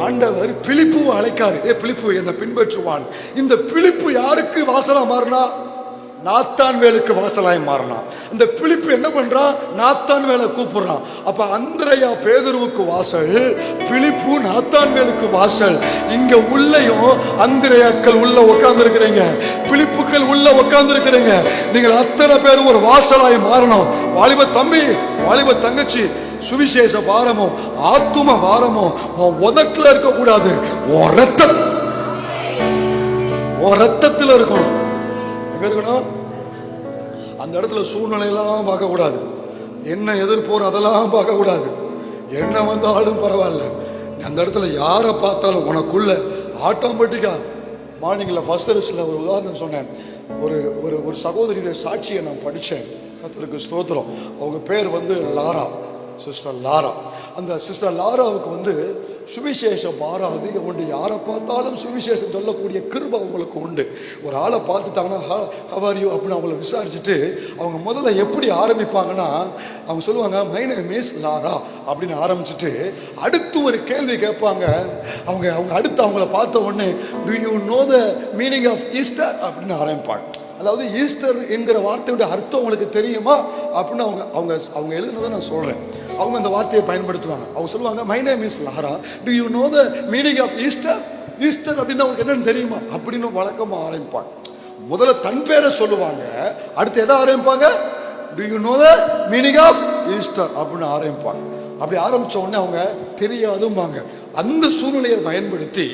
ஆண்டவர் பிலிப்பு அழைக்காரு, பிலிப்பு என்னை பின்பற்றுவான். இந்த பிலிப்பு யாருக்கு வாசலா மாறினா? நாத்தான் வேலுக்கு வாசலாய் மாறினான். இந்த பிலிப்பு என்ன பண்றான்? நாத்தான் வேலை கூப்பிடுறான். அப்ப அந்திரையா பேதுருவுக்கு வாசல், பிலிப்பு நாத்தான் வேலுக்கு வாசல். இங்க உள்ளயும் அந்திரையாக்கள் உள்ள உட்கார்ந்து இருக்கிறீங்க, பிலிப்புக்கள் உள்ள உட்கார்ந்து இருக்கிறீங்க. நீங்கள் அத்தனை பேரும் ஒரு வாசலாய் மாறணும். வாலிப தம்பி, வாலிப தங்கச்சி, சுவிசேஷ பாரமோ ஆத்தும பாரமோ உதட்டுல இருக்க கூடாது, ரத்தத்தில் இருக்கணும். எங்க இருக்கணும்? அந்த இடத்துல சூழ்நிலையெல்லாம் பார்க்க கூடாது, என்ன எதிர்ப்போர் அதெல்லாம் பார்க்க கூடாது, என்ன வந்தாலும் பரவாயில்ல. அந்த இடத்துல யாரை பார்த்தாலும் உனக்குள்ள ஆட்டோமேட்டிக்கா. மார்னிங்ல ஃபர்ஸ்ட் சர்வீஸ்ல ஒரு உதாரணம் சொன்னேன். ஒரு சகோதரியுடைய சாட்சியை நான் படித்தேன். கர்த்தருக்கு ஸ்தோத்திரம். அவங்க பேர் வந்து லாரா, சிஸ்டர் லாரா. அந்த சிஸ்டர் லாராவுக்கு சுவிசேஷம் பாரம் அதிகம் உண்டு. யாரை பார்த்தாலும் சுவிசேஷம் சொல்லக்கூடிய கிருபை அவங்களுக்கு உண்டு. ஒரு ஆளை பார்த்துட்டாங்கன்னா ஹவ் ஆர் யூ அப்படின்னு அவங்கள விசாரிச்சுட்டு அவங்க முதல்ல எப்படி ஆரம்பிப்பாங்கன்னா, அவங்க சொல்லுவாங்க மை நேம் இஸ் லாரா அப்படின்னு ஆரம்பிச்சுட்டு அடுத்து ஒரு கேள்வி கேட்பாங்க. அவங்க அடுத்து அவங்கள பார்த்த உடனே do you know the meaning of Easter அப்படின்னு ஆரம்பிப்பாங்க. அதாவது ஈஸ்டர் என்கிற வார்த்தையோட அர்த்தம் உங்களுக்கு தெரியுமா அப்படின்னு அவங்க எழுதுனதை நான் சொல்றேன். அவங்க அந்த வார்த்தையை பயன்படுத்துவாங்க. அவங்க சொல்லுவாங்க my name is Laura, do you know the meaning of Easter? Easter அப்படின்னு அவங்களுக்கு என்னன்னு தெரியுமா அப்படின்னு வழக்கமாக ஆரம்பிப்பாங்க. முதல்ல தன் பேரை சொல்லுவாங்க, அடுத்து எதை ஆரம்பிப்பாங்க? Do you know the meaning of Easter அப்படின்னு ஆரம்பிப்பாங்க. அப்படி ஆரம்பிச்ச உடனே அவங்க தெரியாதும்பாங்க. அந்த சூழ்நிலையை பயன்படுத்தி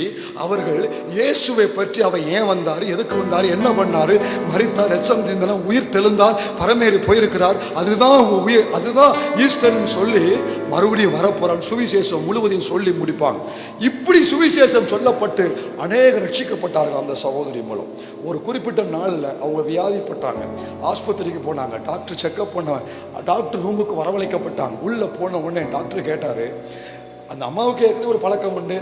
அவர்கள் இயேசுவை பற்றி அவர் ஏன் வந்தார், எதுக்கு வந்தார், என்ன பண்ணார், மரித்தார், ரத்தம் சிந்தினார், உயிர் தெழுந்தார், பரமேறி போயிருக்கிறார், அதுதான் உயிர், அதுதான் ஈஸ்டர்னு சொல்லி மறுபடியும் வரப்போறாங்க. சுவிசேஷம் முழுவதையும் சொல்லி முடிப்பாங்க. இப்படி சுவிசேஷம் சொல்லப்பட்டு அநேக ரட்சிக்கப்பட்டார்கள் அந்த சகோதரி மூலம். ஒரு குறிப்பிட்ட நாளில் அவங்க வியாதிப்பட்டாங்க, ஆஸ்பத்திரிக்கு போனாங்க, டாக்டர் செக்அப் பண்ணாங்க, டாக்டர் ரூமுக்கு வரவழைக்கப்பட்டாங்க. உள்ளே போன உடனே டாக்டர் கேட்டார், அந்த அம்மாவுக்கு ஏற்கனவே ஒரு பழக்கம் உண்டு,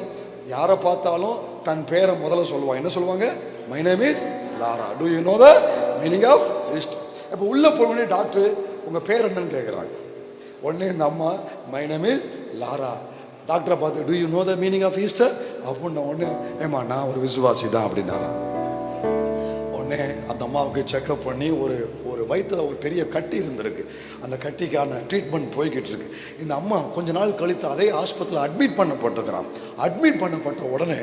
யாரை பார்த்தாலும் தன் பேரை முதல்ல சொல்லுவாங்க. என்ன சொல்லுவாங்க? My name is Laura, do you know the meaning of Easter. இப்போ உள்ளே போனோடனே டாக்டர் உங்கள் பேர் என்னன்னு கேட்குறாங்க. உடனே இந்த அம்மா மை நேம் இஸ் லாரா. டாக்டரை பார்த்து do you know the meaning of Easter அப்படின்ன உடனே ஏமா நான் ஒரு விசுவாசி தான் அப்படின்னாரா. உடனே அந்த அம்மாவுக்கு செக்அப் பண்ணி ஒரு வயிற்றுல ஒரு பெரிய கட்டி இருந்திருக்கு, அந்த கட்டிக்கான ட்ரீட்மெண்ட் போய்கிட்டு இருக்கு. இந்த அம்மா கொஞ்ச நாள் கழித்து அதே ஆஸ்பத்திரியில் அட்மிட் பண்ணப்பட்டிருக்கிறான். அட்மிட் பண்ணப்பட்ட உடனே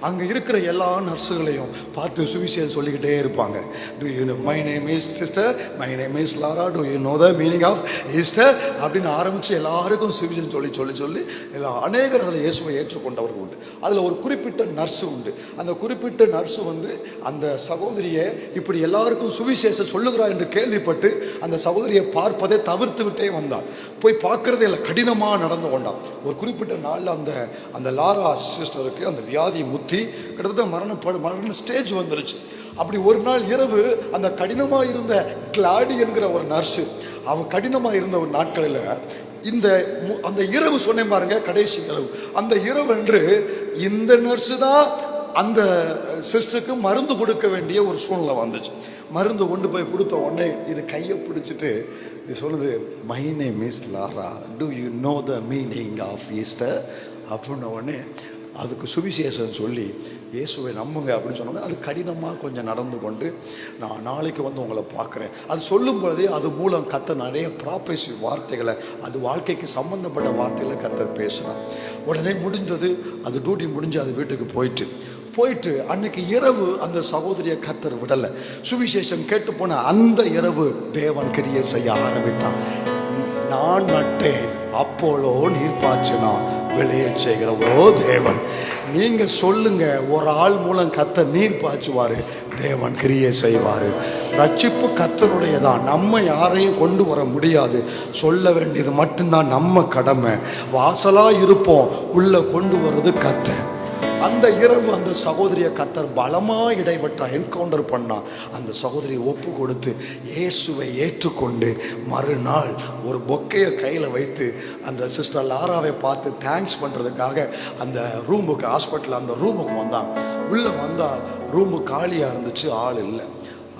அங்கே இருக்கிற எல்லா நர்ஸுகளையும் பார்த்து சுவிசேஷம் சொல்லிக்கிட்டே இருப்பாங்க. Do you know my name is sister, my name is Laura, do you know the meaning of Easter அப்படின்னு ஆரம்பித்து எல்லாருக்கும் சுவிசேஷம் சொல்லி எல்லா அநேகர் அதில் இயேசுவை ஏற்றுக்கொண்டவர்கள் உண்டு. அதில் ஒரு குறிப்பிட்ட நர்ஸு உண்டு. அந்த குறிப்பிட்ட நர்ஸு அந்த சகோதரியை இப்படி எல்லாருக்கும் சுவிசேஷம் சொல்லுகிறா என்று கேள்விப்பட்டு அந்த சகோதரியை பார்ப்பதை தவிர்த்து விட்டே வந்தாள். போய் பார்க்கறதே இல்லை, கடினமாக நடந்து கொண்டான். ஒரு குறிப்பிட்ட நாளில் அந்த லாரா சிஸ்டருக்கு அந்த வியாதி முத்தி கிட்டத்தட்ட மரண ஸ்டேஜ் வந்துருச்சு. அப்படி ஒரு நாள் இரவு அந்த கடினமாக இருந்த கிளாடி என்கிற ஒரு நர்ஸு, அவன் கடினமாக இருந்த ஒரு நாட்களில் அந்த இரவு சொன்னேன் பாருங்க, கடைசி இரவு, அந்த இரவு என்று இந்த நர்ஸு தான் அந்த சிஸ்டருக்கு மருந்து கொடுக்க வேண்டிய ஒரு சூழ்நிலை வந்துச்சு. மருந்து கொண்டு போய் கொடுத்த உடனே இது கையை பிடிச்சிட்டு இது சொல்லுது, my name is Laura, do you know the meaning of Easter அப்படின்ன உடனே அதுக்கு சுவிசேஷம் சொல்லி இயேசுவை நம்புங்க அப்படின்னு சொன்னோன்னே அது கடினமாக கொஞ்சம் நடந்து கொண்டு நான் நாளைக்கு உங்களை பார்க்குறேன் அது சொல்லும் பொழுதே அது மூலம் கர்த்தர் நிறைய ப்ராபெசி வார்த்தைகளை, அது வாழ்க்கைக்கு சம்பந்தப்பட்ட வார்த்தைகளை கர்த்தர் பேசுகிறார். உடனே முடிந்தது, அது டியூட்டி முடிஞ்சு அது வீட்டுக்கு போயிட்டு அன்னைக்கு இரவு அந்த சகோதரியை கர்த்தர் விடலை. சுவிசேஷம் கேட்டு போன அந்த இரவு தேவன் கிரியை செய்ய ஆரம்பித்தான். நான் நட்டேன் அப்போலோ நீர் பாய்ச்சினா விளைய செய்கிறவரோ தேவன். நீங்க சொல்லுங்க, ஒரு ஆள் மூலம் கர்த்தர் நீர் பாய்ச்சுவாரு, தேவன் கிரியை செய்வாரு. ரட்சிப்பு கர்த்தருடையதான், நம்ம யாரையும் கொண்டு வர முடியாது. சொல்ல வேண்டியது மட்டும்தான் நம்ம கடமை. வாசலா இருப்போம், உள்ள கொண்டு வர்றது கர்த்தர். அந்த இரவு அந்த சகோதரியை கர்த்தர் பலமாக இடைப்பட்டா என்கவுண்டர் பண்ணா. அந்த சகோதரியை ஒப்பு கொடுத்து இயேசுவை ஏற்றுக்கொண்டு மறுநாள் ஒரு பொக்கையை கையில் வைத்து அந்த சிஸ்டர் லாராவை பார்த்து தேங்க்ஸ் பண்ணுறதுக்காக அந்த ரூமுக்கு, ஹாஸ்பிட்டலில் அந்த ரூமுக்கு வந்தான். உள்ளே வந்தால் ரூமு காலியாக இருந்துச்சு, ஆள் இல்லை.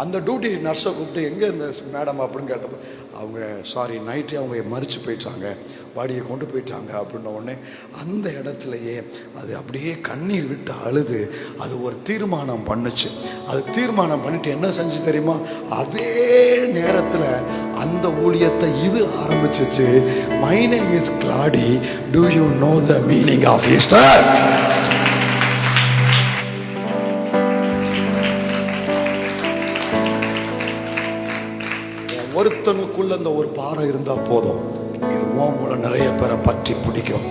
அந்த டியூட்டி நர்ஸை கூப்பிட்டு எங்கே இருந்த மேடம் அப்படின்னு கேட்டப்போ அவங்க சாரி நைட்டே அவங்க மறித்து போயிட்டாங்க, பாடியை கொண்டு போயிட்டாங்க அப்படின்ன உடனே அந்த இடத்துலையே அது அப்படியே கண்ணீர் விட்டு அழுது அது ஒரு தீர்மானம் பண்ணுச்சு. அது தீர்மானம் பண்ணிட்டு என்ன செஞ்சு தெரியுமா, அதே நேரத்தில் அந்த ஊழியத்தை இது ஆரம்பிச்சிச்சு. My name is Glady, do you know the meaning of Easter. ஒருத்தனுக்குள்ள அந்த ஒரு பாறை இருந்தால் போதும், இது மூலம் நிறைய பேரை பற்றி பிடிக்கும்.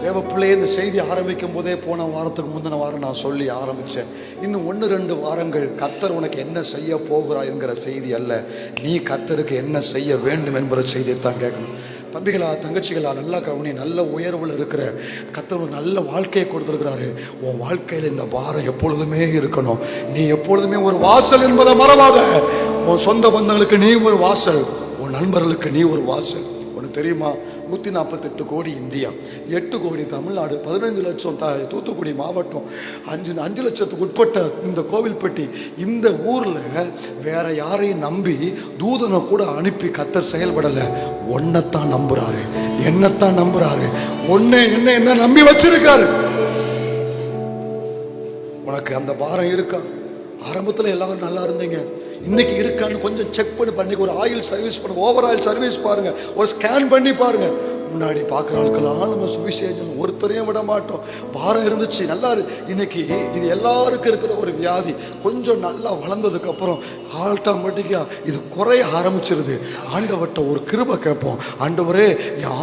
தேவ பிள்ளையே, இந்த செய்தி ஆரம்பிக்கும் போதே போன வாரத்துக்கு முந்தின வாரம் நான் சொல்லி ஆரம்பித்தேன். இன்னும் 1-2 வாரங்கள் கர்த்தர் உனக்கு என்ன செய்ய போகிறார் என்கிற செய்தி அல்ல, நீ கர்த்தருக்கு என்ன செய்ய வேண்டும் என்கிற செய்தியை தான் கேட்கணும். தம்பிகளா தங்கச்சிகளா நல்லா கவனி, நல்ல உயர்வில் இருக்கிற கர்த்தர் நல்ல வாழ்க்கையை கொடுத்துருக்கிறாரு. உன் வாழ்க்கையில் இந்த பாரம் எப்பொழுதுமே இருக்கணும். நீ எப்பொழுதுமே ஒரு வாசல் என்பதை மறவாத. உன் சொந்த பந்தங்களுக்கு நீ ஒரு வாசல், உன் நண்பர்களுக்கு நீ ஒரு வாசல். ஒன்று தெரியுமா, 148 கோடி இந்தியா, 8 கோடி தமிழ்நாடு, 15 லட்சம் தூத்துக்குடி மாவட்டம், 5 லட்சத்துக்கு உட்பட்ட இந்த கோவில்பட்டி, இந்த ஊரில் வேற யாரையும் நம்பி தூதனை கூட அனுப்பி கர்த்தர் செயல்படலை. ஒன்னைத்தான் நம்புறாரு, என்னத்தான் நம்புறாரு. என்ன நம்பி வச்சிருக்காரு. உனக்கு அந்த பாரம் இருக்கா? ஆரம்பத்தில் எல்லாரும் நல்லா இருந்தீங்க, இன்னைக்கு இருக்கான்னு கொஞ்சம் செக் பண்ணி ஒரு ஆயில் சர்வீஸ் பண்ணுங்க, ஓவர் ஆயில் சர்வீஸ் பாருங்க, ஒரு ஸ்கேன் பண்ணி பாருங்க. முன்னாடி பார்க்குற ஆட்களாம் நம்ம சுவிசேஷம் ஒருத்தரையும் விட மாட்டோம். பாரம் இருந்துச்சு, நல்லா இன்னைக்கு இது எல்லாருக்கும் இருக்கிற ஒரு வியாதி. கொஞ்சம் நல்லா வளர்ந்ததுக்கு அப்புறம் ஆட்டோமேட்டிக்கா இது குறைய ஆரம்பிச்சிருது. ஆண்டவர்கிட்ட ஒரு கிருபை கேட்போம். ஆண்டவரே,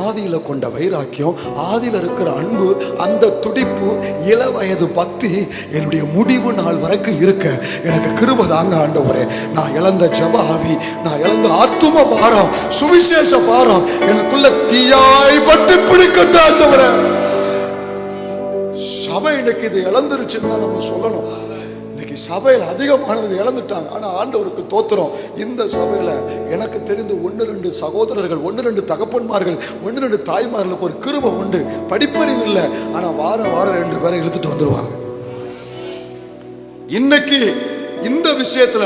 ஆதியில கொண்ட வைராக்கியம், ஆதியில இருக்கிற அன்பு, அந்த துடிப்பு, இள வயது பக்தி என்னுடைய முடிவு நாள் வரைக்கும் இருக்க எனக்கு கிருபை தாங்க ஆண்டவரே. நான் இழந்த ஜெப ஆவி, நான் இழந்த ஆத்தும பாரம், சுவிசேஷ பாரம் எனக்குள்ள தீயாய் பற்றி பிடிக்கட்டும் ஆண்டவரே. சபை இன்னைக்கு இது இழந்துருச்சுன்னு தான் நம்ம சொல்லணும். இன்னைக்கு சபையில் அதிகமானது இழந்துட்டாங்க. ஆனா ஆண்டவருக்கு தோத்திரம். இந்த சபையில எனக்கு தெரிந்து 1-2 சகோதரர்கள், 1-2 தகப்பன்மார்கள், 1-2 தாய்மார்களுக்கு ஒரு கிருபை உண்டு. படிப்பறிவு இல்லை, ஆனா வாரம் 2 பேரை இழுத்துட்டு வந்துருவாங்க. இன்னைக்கு இந்த விஷயத்துல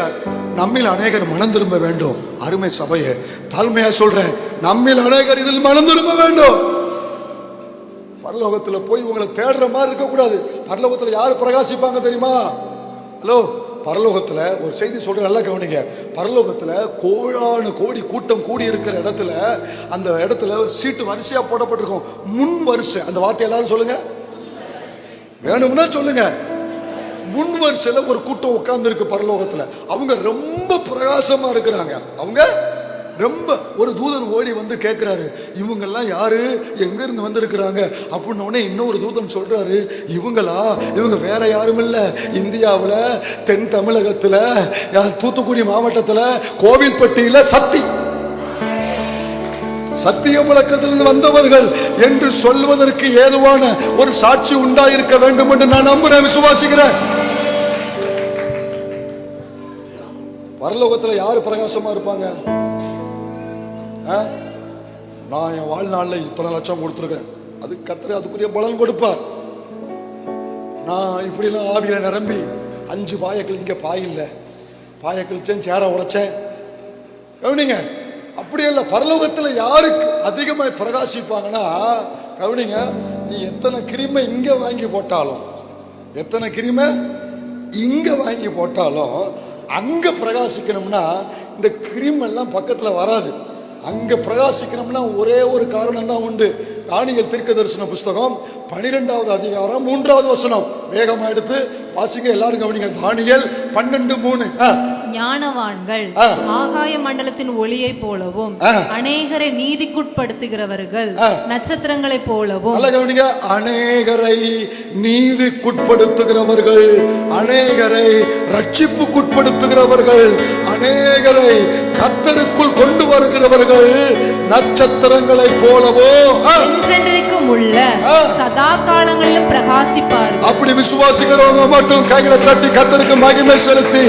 நம்மில் அநேகர் மனம் திரும்ப வேண்டும். அருமை சபையை தாழ்மையா சொல்றேன், நம்மில் அநேகர் இதில் மனம் திரும்ப வேண்டும். பரலோகத்துல போய் உங்களை தேடுற மாதிரி இருக்க கூடாது. பரலோகத்துல யாரு பிரகாசிப்பாங்க தெரியுமா? ஹலோ, பரலோகத்துல ஒரு செய்தி சொல்ற, நல்லா கவனிங்க. பரலோகத்துல கோடானு கோடி கூட்டம் கூடி இருக்கிற இடத்துல, அந்த இடத்துல சீட்டு வரிசையா போடப்பட்டிருக்கும். முன் வரிசை, அந்த வார்த்தை எல்லாரும் சொல்லுங்க, வேணும்னா சொல்லுங்க. முன் வரிசையில ஒரு கூட்டம் உட்கார்ந்து இருக்கு பரலோகத்துல. அவங்க ரொம்ப பிரகாசமா இருக்கிறாங்க. அவங்க ரொம்ப, ஒரு தூதன் ஓடி வந்து கேட்கிறாரு, இவங்க எல்லாம் யாரு, எங்க இருந்து வந்திருக்கிறாங்க அப்படின்னு உடனே இன்னொரு தூதன் சொல்றாரு, இவங்க வேற யாரும் இல்ல, இந்தியாவுல தென் தமிழகத்துல தூத்துக்குடி மாவட்டத்துல கோவில்பட்டியில சத்திய முழக்கத்திலிருந்து வந்தவர்கள் என்று சொல்வதற்கு ஏதுவான ஒரு சாட்சி உண்டாயிருக்க வேண்டும் என்று நான் நம்புறேன், விசுவாசிக்கிறேன். பரலோகத்துல யாரு பிரகாசமா இருப்பாங்க? நான் என் வாழ்நாளில் இத்தனை லட்சம் கொடுத்துருக்கேன், அது கர்த்தர் அதுக்குரிய பலன் கொடுப்பார். நான் இப்படிலாம் ஆவியில நிரம்பி 5 பாயை கிழிக்க பாய் இல்லை, பாயை கிழிச்சேன், சேரை உடைச்சேன். கவனிங்க, அப்படி இல்லை. பரலோகத்தில் யாருக்கு அதிகமாக பிரகாசிப்பாங்கன்னா, கவனிங்க, நீ எத்தனை கிருமை இங்க வாங்கி போட்டாலும், எத்தனை கிருமை இங்க வாங்கி போட்டாலும், அங்க பிரகாசிக்கணும்னா இந்த கிரீம் எல்லாம் பக்கத்துல வராது. அங்க பிரகாசிக்கணும்னா ஒரே ஒரு காரணம் தான் உண்டு. தானியேல் தீர்க்கதரிசன புஸ்தகம் 12வது அதிகாரம் 3வது வசனம். வேகமா எடுத்து வாசிங்க, எல்லாரும் கவனிங்க. தானியேல் 12:3. ஞானவான்கள் ஆகாய மண்டலத்தின் ஒளியை போலவும், அநேகரை நீதிக்குட்படுத்துகிறவர்கள் நட்சத்திரங்களை போலவும். நல்ல கவனிங்க, அநேகரை நீதிக்குட்படுத்துகிறவர்கள், அநேகரை ரட்சிப்புக்குட்படுத்துகிறவர்கள், அநேகரை கர்த்தருக்குள் கொண்டு வருகிறவர்கள் நட்சத்திரங்களை போலவோ என்றென்றைக்கும் உள்ள சதா காலங்களிலும் பிரகாசிப்பார்கள். அப்படி விசுவாசிக்கிறவங்க மட்டும் கைகளை தட்டி கர்த்தருக்கு மகிமை செலுத்தி,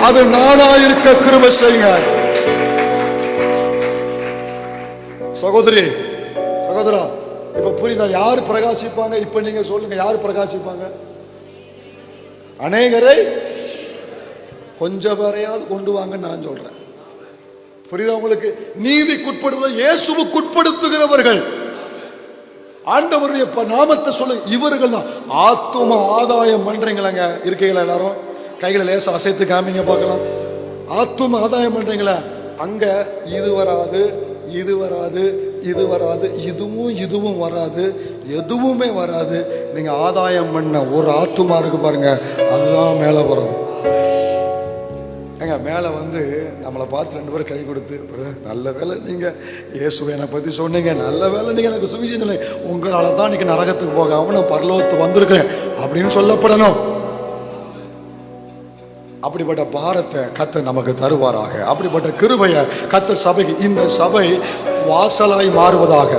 அது நானா இருக்க கிருபை செய்யுங்க. சகோதரி, சகோதரா, இப்ப புரியுதா யாரு பிரகாசிப்பாங்க? இப்ப நீங்க சொல்லுங்க, யாரு பிரகாசிப்பாங்க? அநேகரை கொஞ்சம் பேரையாவது கொண்டு வாங்க நான் சொல்றேன். புரியுதா உங்களுக்கு? நீதிக்குட்படுத்த, இயேசுவுக்குட்படுத்துகிறவர்கள், ஆண்டவருடைய நாமத்தை சொல்லு, இவர்கள் தான் ஆத்தும ஆதாயம் பண்றீங்களாங்க. இருக்கீங்களா? எல்லாரும் கைகளை லேசா அசைத்து காமிங்க பார்க்கலாம். ஆத்தும ஆதாயம் பண்றீங்களா? அங்க இது வராது, இது வராது, இது வராது, இதுவும் வராது, எதுவுமே வராது. நீங்க ஆதாயம் பண்ண ஒரு ஆத்துமா இருக்கு பாருங்க, அதுதான் மேல வரும். எங்க மேல வந்து நம்மளை பார்த்து 2 பேரும் கை கொடுத்து, நல்ல வேலை நீங்க இயேசுவை என்னை பத்தி சொன்னீங்க, நல்ல வேலை நீங்க எனக்கு சுவிசேஷம், உங்களால தான் இன்னைக்கு நரகத்துக்கு போகாம நான் பரலோகத்துக்கு வந்திருக்கிறேன் அப்படின்னு சொல்லப்படணும். அப்படிப்பட்ட பாரத்தை கர்த்தர் நமக்கு தருவாராக. அப்படிப்பட்ட கிருபையை கர்த்தர் சபைக்கு, இந்த சபை வாசலாய் மாறுவதாக.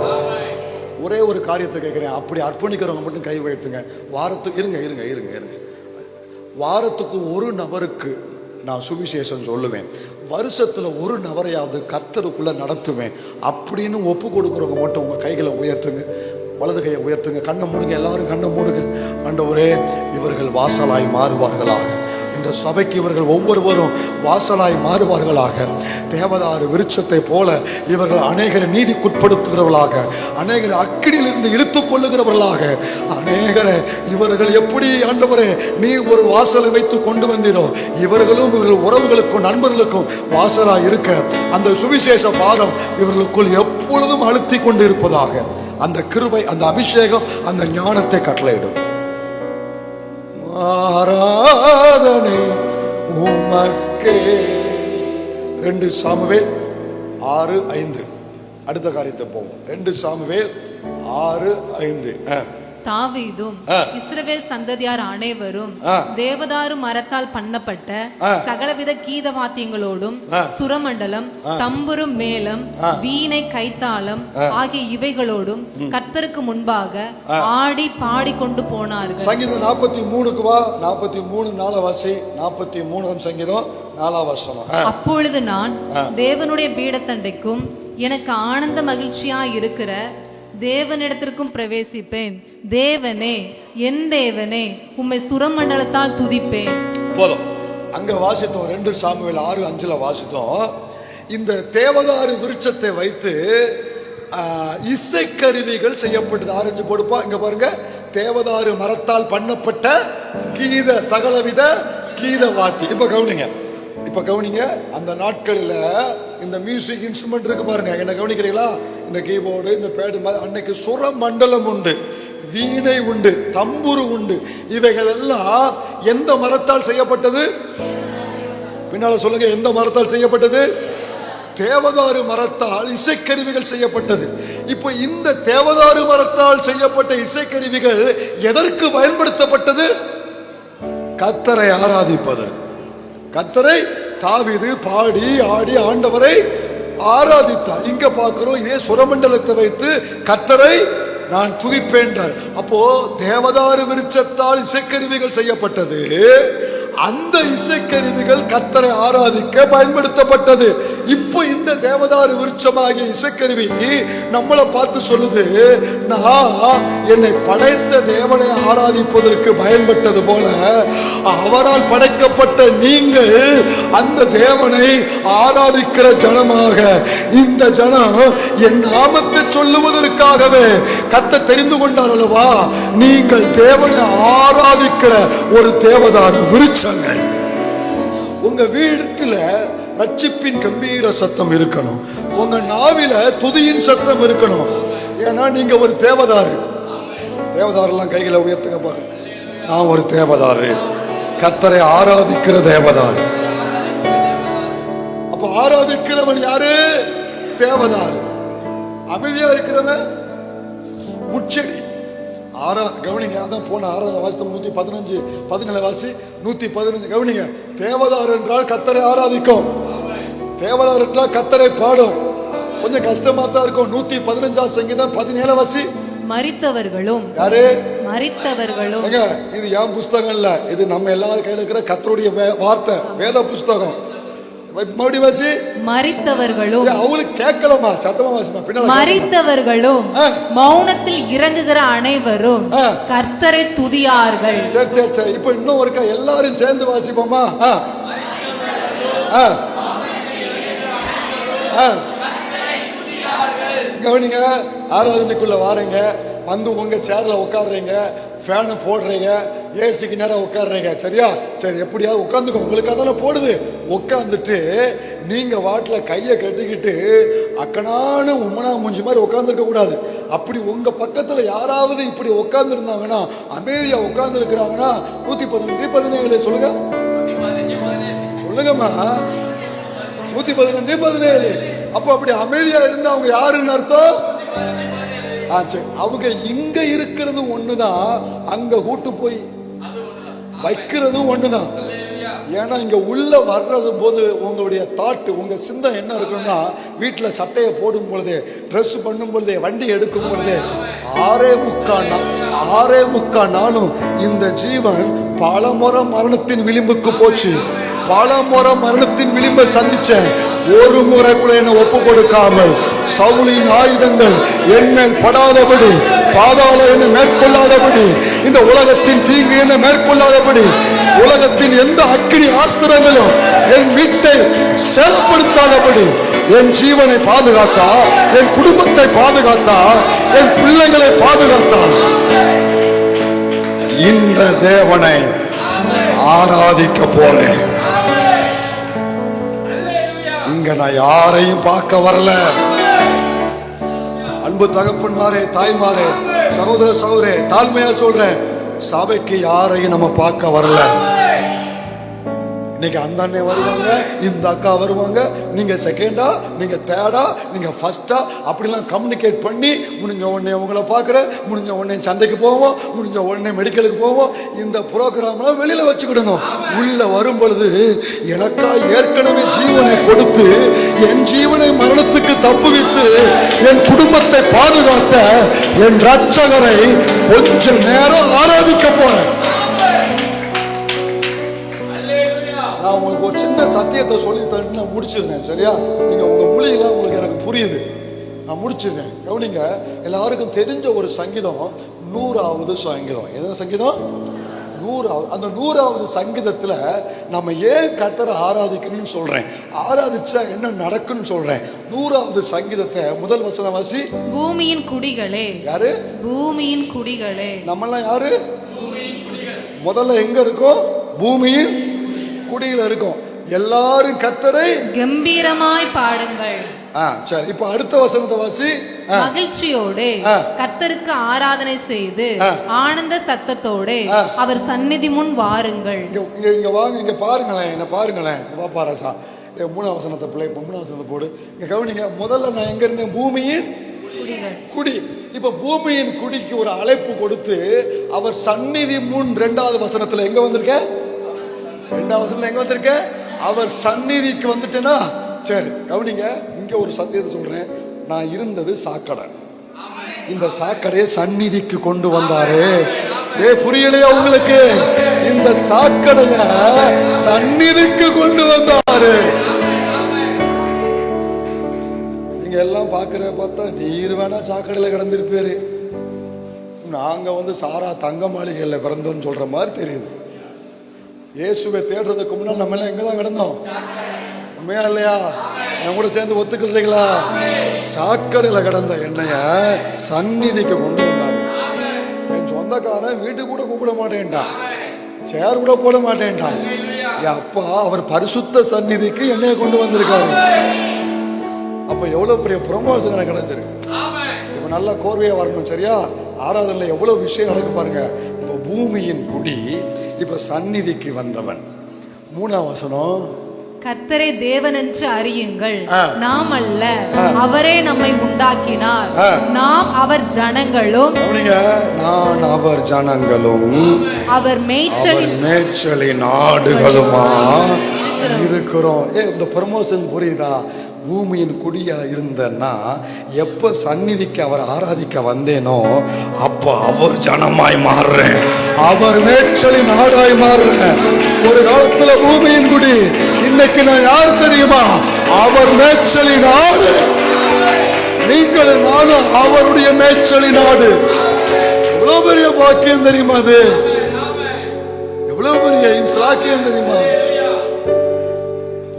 ஒரே ஒரு காரியத்தை கேட்கிறேன், அப்படி அர்ப்பணிக்கிறவங்க மட்டும் கை உயர்த்துங்க. வாரத்துக்கு இருங்க வாரத்துக்கு ஒரு நபருக்கு நான் சுவிசேஷம் சொல்லுவேன், வருஷத்துல ஒரு நபரையாவது கர்த்தருக்குள்ள நடத்துவேன் அப்படின்னு ஒப்பு கொடுக்குறவங்க மட்டும் உங்க கைகளை உயர்த்துங்க, வலது கையை உயர்த்துங்க, கண்ணை மூடுங்க, எல்லாரும் கண்ணை மூடுங்க. ஆண்டவரே, இவர்கள் வாசலாய் மாறுவார்களாக. இந்த சபைக்கு இவர்கள் ஒவ்வொருவரும் வாசலாய் மாறுவார்களாக. தேவதாரு விருட்சத்தை போல இவர்கள் அநேகரை நீதிக்குட்படுத்துகிறவர்களாக, அநேகரை அக்கினியிலிருந்து இழுத்துக் கொள்ளுகிறவர்களாக, அநேகரை இவர்கள் எப்படி ஆண்டவரே நீ ஒரு வாசலை வைத்து கொண்டு வந்தீரோ, இவர்களும் இவர்கள் உறவுகளுக்கும் நண்பர்களுக்கும் வாசலாய் இருக்க அந்த சுவிசேஷ பாரம் இவர்களுக்குள் எப்பொழுதும் அழுத்தி கொண்டு இருப்பதாக அந்த கிருபை, அந்த அபிஷேகம், அந்த ஞானத்தை கட்டளையிடும். ஆராதனை உமக்கே. 2 சாமுவேல் 6:5. அடுத்த காரியத்தை போவோம். 2 சாமுவேல் 6:5. தாவீதும் இஸ்ரவேல் சந்ததியார் அனைவரும் தேவதாரு மரத்தால் பண்ணப்பட்ட சகலவித கீத வாத்தியங்களோடும் சுரமண்டலம், தம்புரும், மேளம், வீணை, கைத்தாளம் ஆகிய இவைகளோடும் கர்த்தருக்கு முன்பாக ஆடி பாடி கொண்டு போனார்கள். சங்கீதம் 43க்கு வா. 43 4 வாசி. 43 சங்கீதம் 4 வசனம். அப்பொழுது நான் தேவனுடைய பீடத்தண்டைக்கும் எனக்கு ஆனந்த மகிழ்ச்சியா இருக்கிற தேவனிடத்திற்கும் பிரவேசிப்பேன். தேவனே, என் தேவனே, உம்மை சுரமண்டலத்தால் துதிப்பேன். போதும். அங்க வாசித்தோம். 2 சாமுவேல் 6:5 வாசித்தோம். இந்த தேவதாரு விருட்சத்தை வைத்து இசைக்கருவிகள் செய்யப்பட்டது. ஆரஞ்சு போடுப்பா. இங்க பாருங்க, தேவதாரு மரத்தால் பண்ணப்பட்ட கீத, சகலவித கீத வாத்தி. இப்ப கவனிங்க. அந்த நாட்களில் இந்த மியூசிக் இன்ஸ்ட்ருமெண்ட் இருக்கு பாருங்க, என்ன கவனிக்கிறீங்களா? இந்த கீபோர்டு, இந்த பேடு, அன்னைக்கு சுர மண்டலம் உண்டு, வீணை உண்டு, தம்புரு உண்டு. இவைகள் எல்லாம் எந்த மரத்தால் செய்யப்பட்டது? பின்னால சொல்லுங்க, எந்த மரத்தால் செய்யப்பட்டது? தேவதாரு மரத்தால் இசைக்கருவிகள் செய்யப்பட்டது. இப்போ இந்த தேவதாரு மரத்தால் செய்யப்பட்ட இசைக்கருவிகள் எதற்கு பயன்படுத்தப்பட்டது? கர்த்தரை ஆராதிப்பதற்கு. கர்த்தரை தாவீது பாடி ஆடி ஆண்டவரை ஆராதித்தார். இங்க பார்க்கிறோம், இதே சுரமண்டலத்தை வைத்து கர்த்தரை நான் துதிப்பேன். அப்போ தேவதாரு விருட்சத்தால் இசைக்கருவிகள் செய்யப்பட்டது. அந்த இசைக்கருவிகள் கர்த்தரை ஆராதிக்க பயன்படுத்தப்பட்டது. இப்போ இந்த தேவதாரு விருட்சமாகிய இசைக்கருவி நம்மளை பார்த்து சொல்லுது, நான் என்னை படைத்த தேவனை ஆராதிப்பதற்கு பயன்பட்டது போல அவரால் படைக்கப்பட்ட நீங்கள் அந்த தேவனை ஆராதிக்கிற ஜனமாக, இந்த ஜனம் என் நாமத்தை சொல்லுவதற்காகவே கர்த்தர் தெரிந்து கொண்டார் அல்லவா? நீங்கள் தேவனை ஆராதிக்கிற ஒரு தேவதாரு விருட்சங்கள். உங்க வீட்டுல ரட்சிப்பின் கம்பீர சத்தம் இருக்கணும். உங்க நாவில துதியின் சத்தம் இருக்கணும். ஏன்னா நீங்க ஒரு தேவதாரு. தேவதாரெல்லாம் கைகளை உயர்த்துங்க பாருங்க. நான் ஒரு தேவதாரு, கர்த்தரை ஆராதிக்கிற தேவதாரு. அப்ப ஆராதிக்கிறவன் யாரு? தேவதாரு. அமைதியா இருக்கிறவன் முச்செடி. கவனிங்க, அதான் போன 6 வாசி 115 17 வாசி 115. கவனிங்க, தேவதார் என்றால் கர்த்தரை ஆராதிக்கும், தேவதார் என்றால் கர்த்தரை பாடும். கொஞ்சம் கஷ்டமா தான் இருக்கும். 115 சங்கீதம் 17 வாசி. மரித்தவர்களும். யாரு? மரித்தவர்களும். இது என் புஸ்தகம் இல்ல, இது நம்ம எல்லாரும் கையில இருக்கிற கர்த்தருடைய வார்த்தை, வேத புஸ்தகம். மறுபடி வாசி. மரித்தவர்களும். அவங்களுக்கு கேட்கலாமா? சத்தமா வாசிமா. பின்னால மரித்தவர்களும் மௌனத்தில் இறங்குகிற அனைவரும் கர்த்தரை துதியார்கள். சரி சரி சரி. இப்ப இன்னும் ஒருக்கா எல்லாரும் சேர்ந்து வாசிப்போமா? கவனிங்க, ஆராதனைக்குள்ள வாரீங்க, வந்து உங்க சேர்ல உட்காடுறீங்க, ஃபேனை போடுறீங்க, ஏசிக்கு நேரம் உட்காடுறீங்க. சரியா? சரி, எப்படியாவது உட்காந்துக்கோ. உங்களுக்கு அதான போடுது. உட்காந்துட்டு நீங்க வாட்டில் கையை கட்டிக்கிட்டு அக்கனானு உம்மனா மூஞ்சி மாதிரி உட்காந்துருக்க கூடாது. அப்படி உங்க பக்கத்துல யாராவது இப்படி உட்கார்ந்து இருந்தாங்கன்னா, அமைதியா உட்கார்ந்து இருக்கிறாங்கன்னா, 115 17 சொல்லுங்க. சொல்லுங்கம்மா. 115 17. அப்போ அப்படி அமைதியா இருந்தா அவங்க யாருன்னு அர்த்தம்? அவங்க இங்க இருக்கிறது ஒண்ணுதான், அங்க கூட்டு போய் வைக்கிறதும் ஒண்ணுதான். ஏன்னா இங்க உள்ள வர்றது போது உங்களுடைய தாட்டு, உங்க சிந்தை என்ன இருக்குன்னா, வீட்டுல சட்டையை போடும் பொழுதே, ட்ரெஸ் பண்ணும் பொழுதே, வண்டி எடுக்கும் பொழுதே 6.25 நாளும் இந்த ஜீவன் பல முறை மரணத்தின் விளிம்புக்கு போச்சு, பல முறை மரணத்தின் விளிம்பை சந்திச்சேன். ஒரு முறை கூட என்னை ஒப்பு கொடுக்காமல், சவுலின் ஆயுதங்கள் என்னை படாதபடி, பாதாள என்னை மேற்கொள்ளாதபடி, இந்த உலகத்தின் தீங்கு என்னை மேற்கொள்ளாதபடி, உலகத்தின் எந்த அக்கினி ஆஸ்திரங்களும் என் வீட்டை சேதப்படுத்தாதபடி என் ஜீவனை பாதுகாத்தா, என் குடும்பத்தை பாதுகாத்தா, என் பிள்ளைகளை பாதுகாத்தா. இந்த தேவனை ஆராதிக்க போறேன். இங்க நான் யாரையும் பார்க்க வரல, அன்பு தகப்பன்மாரே, தாய்மாரே, சகோதர சகோதரே, தாழ்மையா சொல்றேன், சபைக்கு யாரையும் நம்ம பார்க்க வரல. இன்னைக்கு அந்த அண்ணே வருவாங்க, இந்த அக்கா வருவாங்க, நீங்க செகண்டா, நீங்க தேர்டா, நீங்க ஃபர்ஸ்டா, அப்படிலாம் கம்யூனிகேட் பண்ணி முடிஞ்ச உடனே உங்களை பார்க்குற, முடிஞ்ச உடனே சந்தைக்கு போவோம், முடிஞ்ச உடனே மெடிக்கலுக்கு போவோம். இந்த ப்ரோக்ராம்லாம் வெளியில வச்சுக்கிடணும். உள்ள வரும் பொழுது எனக்கா ஏற்கனவே ஜீவனை கொடுத்து என் ஜீவனை மரணத்துக்கு தப்புவித்து என் குடும்பத்தை பாதுகாத்த என் ரட்சகரை கொஞ்ச நேரம் ஆராதிக்க போறேன். நான் உங்களுக்கு ஒரு சின்ன சத்தியத்தை சொல்லி தட்டு நான் முடிச்சிருந்தேன். சரியா? நீங்க உங்க மொழியில உங்களுக்கு எனக்கு புரியுது, நான் முடிச்சிருந்தேன். கவனிங்க, எல்லாருக்கும் தெரிஞ்ச ஒரு சங்கீதம் 100வது சங்கீதம். எந்த சங்கீதம்? 100வது. அந்த 100வது சங்கீதத்துல நம்ம ஏன் கர்த்தரை ஆராதிக்கணும்னு சொல்றேன், ஆராதிச்சா என்ன நடக்குன்னு சொல்றேன். 100வது சங்கீதத்தை முதல் வசனம் வாசி. பூமியின் குடிகளே. யாரு? பூமியின் குடிகளே. நம்மெல்லாம் யாரு? முதல்ல எங்க இருக்கோம்? பூமியின் குடியில இருக்கும். எல்லாரும் கர்த்தரை கம்பீரமாய் பாடுங்கள். சரி, இப்ப அடுத்த வசனத்தை வாசி. மகிழ்ச்சியோடு கர்த்தருக்கு ஆராதனை செய்து ஆனந்த சத்தத்தோடு அவர் சந்நிதி முன் வாருங்கள். இங்க வாங்க, இங்க பாருங்களேன், என்ன பாருங்களேன். பாப்பாரசா 3வது வசனத்தை பிள்ளை 3வது வசனத்தை போடு. இங்க கவனிங்க, முதல்ல நான் எங்க இருந்தேன்? பூமியின் குடி. இப்ப பூமியின் குடிக்கு ஒரு அழைப்பு கொடுத்து அவர் சந்நிதி முன் 2வது வசனத்துல எங்க வந்திருக்க? 2வது வசனத்துல எங்க வந்திருக்க? அவர் சந்நிதிக்கு வந்துட்டேனா? சரி, கவனிங்க, இங்க ஒரு சத்தியத்தை சொல்றேன். நான் இருந்தது சாக்கடை, இந்த சாக்கடையை சந்நிதிக்கு கொண்டு வந்தாரு. புரியலையா உங்களுக்கு? இந்த சாக்கடைய சந்நிதிக்கு கொண்டு வந்தாரு. நீங்க எல்லாம் பாக்குற பார்த்தா நீர் வேணா சாக்கடையில கிடந்திருப்பாரு. நாங்க வந்து சாரா தங்க மாளிகையில பிறந்தோம்னு சொல்ற மாதிரி தெரியுது. இயேசுவை தேடுறதுக்கு முன்னாடி நம்ம எல்லாம் எங்கதான் கிடந்தோம்? உண்மையா இல்லையா? என் கூட சேர்ந்து ஒத்துக்கிறீங்களா? சாக்கடையில கிடந்த என்னைய சந்நிதிக்கு கொண்டு வந்தாங்க. என் சொந்தக்காரன் வீட்டுக்கு கூட கூப்பிட மாட்டேன்ட்டான், சேர் கூட போட மாட்டேன்ட்டான். என் அப்பா அவர் பரிசுத்த சந்நிதிக்கு என்னைய கொண்டு வந்திருக்காரு. அப்ப எவ்வளவு பெரிய ப்ரமோஷன் எனக்கு கிடைச்சிருக்கு. இப்ப நல்லா கோர்வையா வரணும். சரியா? ஆராதனையில எவ்வளவு விஷயம் நடக்கு பாருங்க. இப்ப பூமியின் குடி, இப்ப சந்நிதிக்கு வந்தவன். 3வது வசனம், கர்த்தரை தேவன் என்று அறியுங்கள், நாம் அல்ல அவரே நம்மை உண்டாக்கினார், நாம் அவர் ஜனங்களும், நான் அவர் ஜனங்களும் அவர் மேய்ச்சலின் ஆடுகளுமா இருக்கிறோம். இந்த ப்ரமோஷன் புரியுதா? பூமியின் குடியா இருந்தேன்னா எப்ப சந்நிதிக்கு அவர் ஆராதிக்க வந்தேனோ அப்ப அவர் ஜனமாய் மாறுறேன், அவர் மேய்ச்சலின் ஆடாய் மாறுறேன். ஒரு காலத்துல பூமியின் குடி, இன்னைக்கு நான் யார் தெரியுமா? அவர் மேய்ச்சலின் ஆடு. நீங்கள் நானும் அவருடைய மேய்ச்சலின் ஆடு. எவ்வளவு பெரிய பாக்கியம் தெரியுமா? அது எவ்வளவு பெரிய சாக்கியம் தெரியுமா?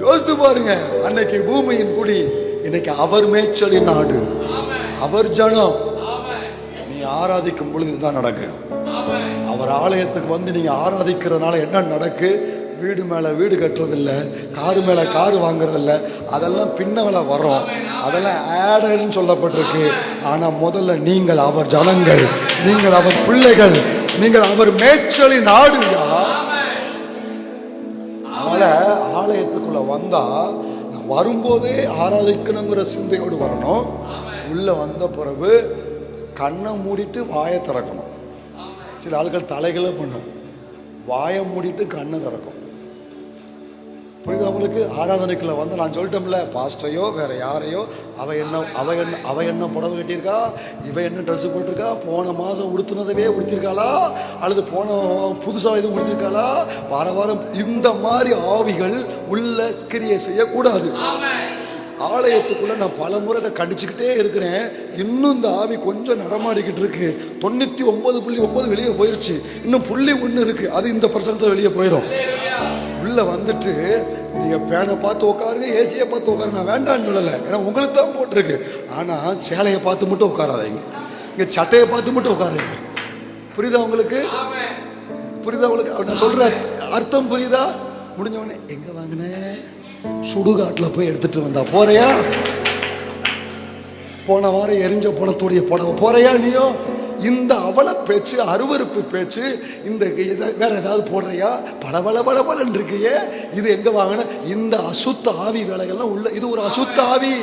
யோசித்து பாருங்க. அன்னைக்கு பூமியின் குடி, இன்னைக்கு அவர் மேய்ச்சலின் நாடு, அவர் ஜனம். நீ ஆராதிக்கும் பொழுது இதுதான் நடக்கு. அவர் ஆலயத்துக்கு வந்து நீங்க ஆராதிக்கிறதுனால என்ன நடக்கு? வீடு மேல வீடு கட்டுறதில்ல, காரு மேல காரு வாங்குறதில்ல, அதெல்லாம் பின்னவள வரும், அதெல்லாம் ஆடன்னு சொல்லப்பட்டிருக்கு. ஆனா முதல்ல நீங்கள் அவர் ஜனங்கள், நீங்கள் அவர் பிள்ளைகள், நீங்கள் அவர் மேய்ச்சலின் நாடுயா. அதனால ஆலயத்துக்குள்ள வந்தா நான் வரும்போதே ஆராதிக்கணுங்கிற சிந்தையோடு வரணும். உள்ள வந்த பிறகு கண்ணை மூடிட்டு வாயை திறக்கணும். சில ஆட்கள் தலைகளை பண்ணும், வாயை மூடிட்டு கண்ணை திறக்கும். புரியுது உங்களுக்கு? ஆராதனைக்குள்ள வந்து நான் சொல்லிட்டோம்ல, பாஸ்டரையோ வேற யாரையோ அவ என்ன புடவை கட்டியிருக்கா, இவ என்ன ட்ரெஸ் போட்டிருக்கா, போன மாதம் உடுத்துனதவே உடுத்திருக்காளா, அல்லது போன புதுசாக எதுவும் உடுத்திருக்காளா, வாரம் இந்த மாதிரி ஆவிகள் உள்ள கிரியை செய்யக்கூடாது. ஆலயத்துக்குள்ள நான் பல முறை அதை கடிச்சுக்கிட்டே இருக்கிறேன். இன்னும் இந்த ஆவி கொஞ்சம் நடமாடிக்கிட்டு இருக்கு. 99.9 வெளியே போயிருச்சு, இன்னும் 0.1 இருக்கு. அது இந்த பிரசனத்தில் வெளியே போயிடும். உள்ள வந்துட்டு நீங்க பேனை பார்த்து உட்காருங்க, ஏசியை பார்த்து உட்காரு. நான் வேண்டான்னு சொல்லலை, ஏன்னா உங்களுக்கு தான் போட்டிருக்கு. ஆனா சேலையை பார்த்து மட்டும் உட்காராதீங்க, இங்க சட்டையை பார்த்து மட்டும் உட்காருங்க. புரியுதா உங்களுக்கு? புரியுதா உங்களுக்கு? நான் சொல்ற அர்த்தம் புரியுதா? முடிஞ்சவொடனே எங்க வாங்கின சுடுகாட்டில் போய் எடுத்துட்டு வந்தா போறியா? போன வாரம் எரிஞ்ச பணத்துடைய புடவை போறையா நீயோ? இந்த அவல பேச்சு, அருவருப்பு பேச்சு, இந்த வேற ஏதாவது போடுறியா? பளபளன்னு இருக்கையே, இது எங்க வாங்கின? இந்த அசுத்த ஆவி வேலைகள்லாம் உள்ள, இது ஒரு அசுத்த ஆவி.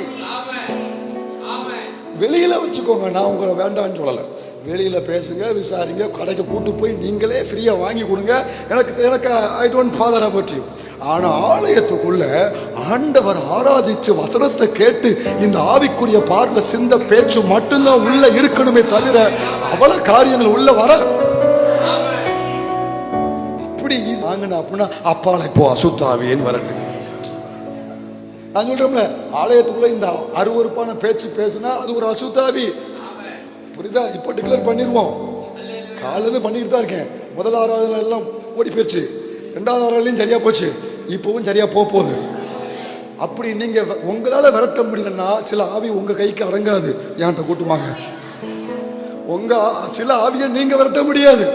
வெளியில வச்சுக்கோங்க, நான் உங்களை வேண்டாம்னு சொல்லலை. வெளியில பேசுங்க, விசாரிங்க, கடைக்கு கூட்டு போய் நீங்களே ஃப்ரீயா வாங்கி கொடுங்க. எனக்கு I don't father about you. ஆனா ஆலயத்துக்குள்ள ஆண்டவர் ஆராதிச்சு வசனத்தை கேட்டு இந்த ஆவிக்குரிய பார்வை, சிந்த, பேச்சு மட்டும்தான் உள்ள இருக்கணுமே தவிர அவ்வளவு காரியங்கள் உள்ள வர அப்படி வாங்கின அப்படின்னா அப்பால இப்போ அசுத்தாவின்னு வரட்டு. நான் சொல்றோம்ல, ஆலயத்துக்குள்ள இந்த அருவருப்பான பேச்சு பேசுனா அது ஒரு அசுத்தாவி. புரியுதா? இப்போ டிக்ளேர் பண்ணிடுவோம். காலையில பண்ணிட்டு தான் இருக்கேன். முதல் ஆராதனை எல்லாம் ஓடி போயிடுச்சு, ரெண்டாவது ஆராதனையும் சரியா போச்சு, இப்பவும் சரியா போகுது. அப்படி நீங்க உங்களால விரட்ட முடியலன்னா சில ஆவி உங்க கைக்கு அடங்காது. என்கிட்ட கூட்டுவாங்க. உங்க சில ஆவியை நீங்க விரட்ட முடியாது,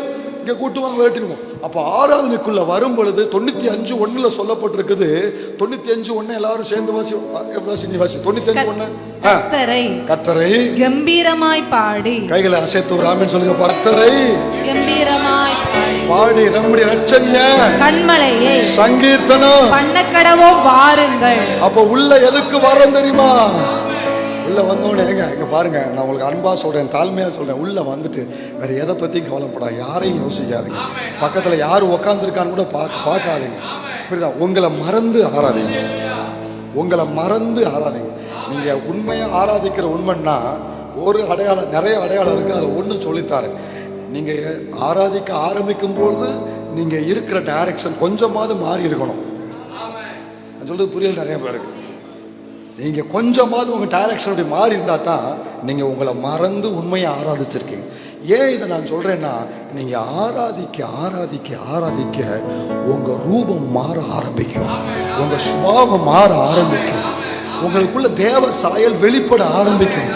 இங்க கூட்டுவாங்க, விரட்டிடுவோம். அப்ப ஆராதனைக்குள்ள வரும் பொழுது 95:1 சொல்லப்பட்டிருக்குது. 95:1 எல்லாரும் சேர்ந்து வாசி. 95:1 கர்த்தரை கம்பீரமாய் பாடி, கைகளை அசைத்து ராமன் சொல்லுங்க. கர்த்தரை கம்பீரமாய் பாடி நம்முடைய ரட்சண்ய கண்மலையை சங்கீர்த்தனம் பண்ணக்கடவோம் வாருங்கள். அப்ப உள்ள எதுக்கு வரோம் தெரியுமா? உள்ள வந்தோடனே இங்க பாருங்க, நான் உங்களுக்கு அன்பா சொல்றேன், தாழ்மையா சொல்றேன். உள்ள வந்துட்டு வேற எதை பத்தியும் கவலைப்படாது, யாரையும் யோசிக்காதீங்க, பக்கத்துல யாரு உக்காந்துருக்கான்னு கூட பார்க்காதீங்க. புரியுதா? உங்களை மறந்து ஆராதிங்க, உங்களை மறந்து ஆராதிங்க. நீங்க உண்மையா ஆராதிக்கிற உண்மைன்னா ஒரு அடையாளம், நிறைய அடையாளம் இருக்கு. அதில் ஒன்று சொல்லித்தாரு. நீங்க ஆராதிக்க ஆரம்பிக்கும் பொழுது நீங்க இருக்கிற டைரக்ஷன் கொஞ்சமாவது மாறி இருக்கணும். நான் சொல்றது புரியல நிறைய பேருக்கு. நீங்க கொஞ்சமாவது உங்க டைரக்ஷன் அப்படி மாறி இருந்தா தான் நீங்க உங்களை மறந்து உண்மையை ஆராதிச்சிருக்கீங்க. ஏன் இதை நான் சொல்றேன்னா, நீங்க ஆராதிக்க ஆராதிக்க ஆராதிக்க உங்க ரூபம் மாற ஆரம்பிக்கும், உங்க சுபாவம் மாற ஆரம்பிக்கும், உங்களுக்குள்ள தேவ சாயல் வெளிப்பட ஆரம்பிக்கும்.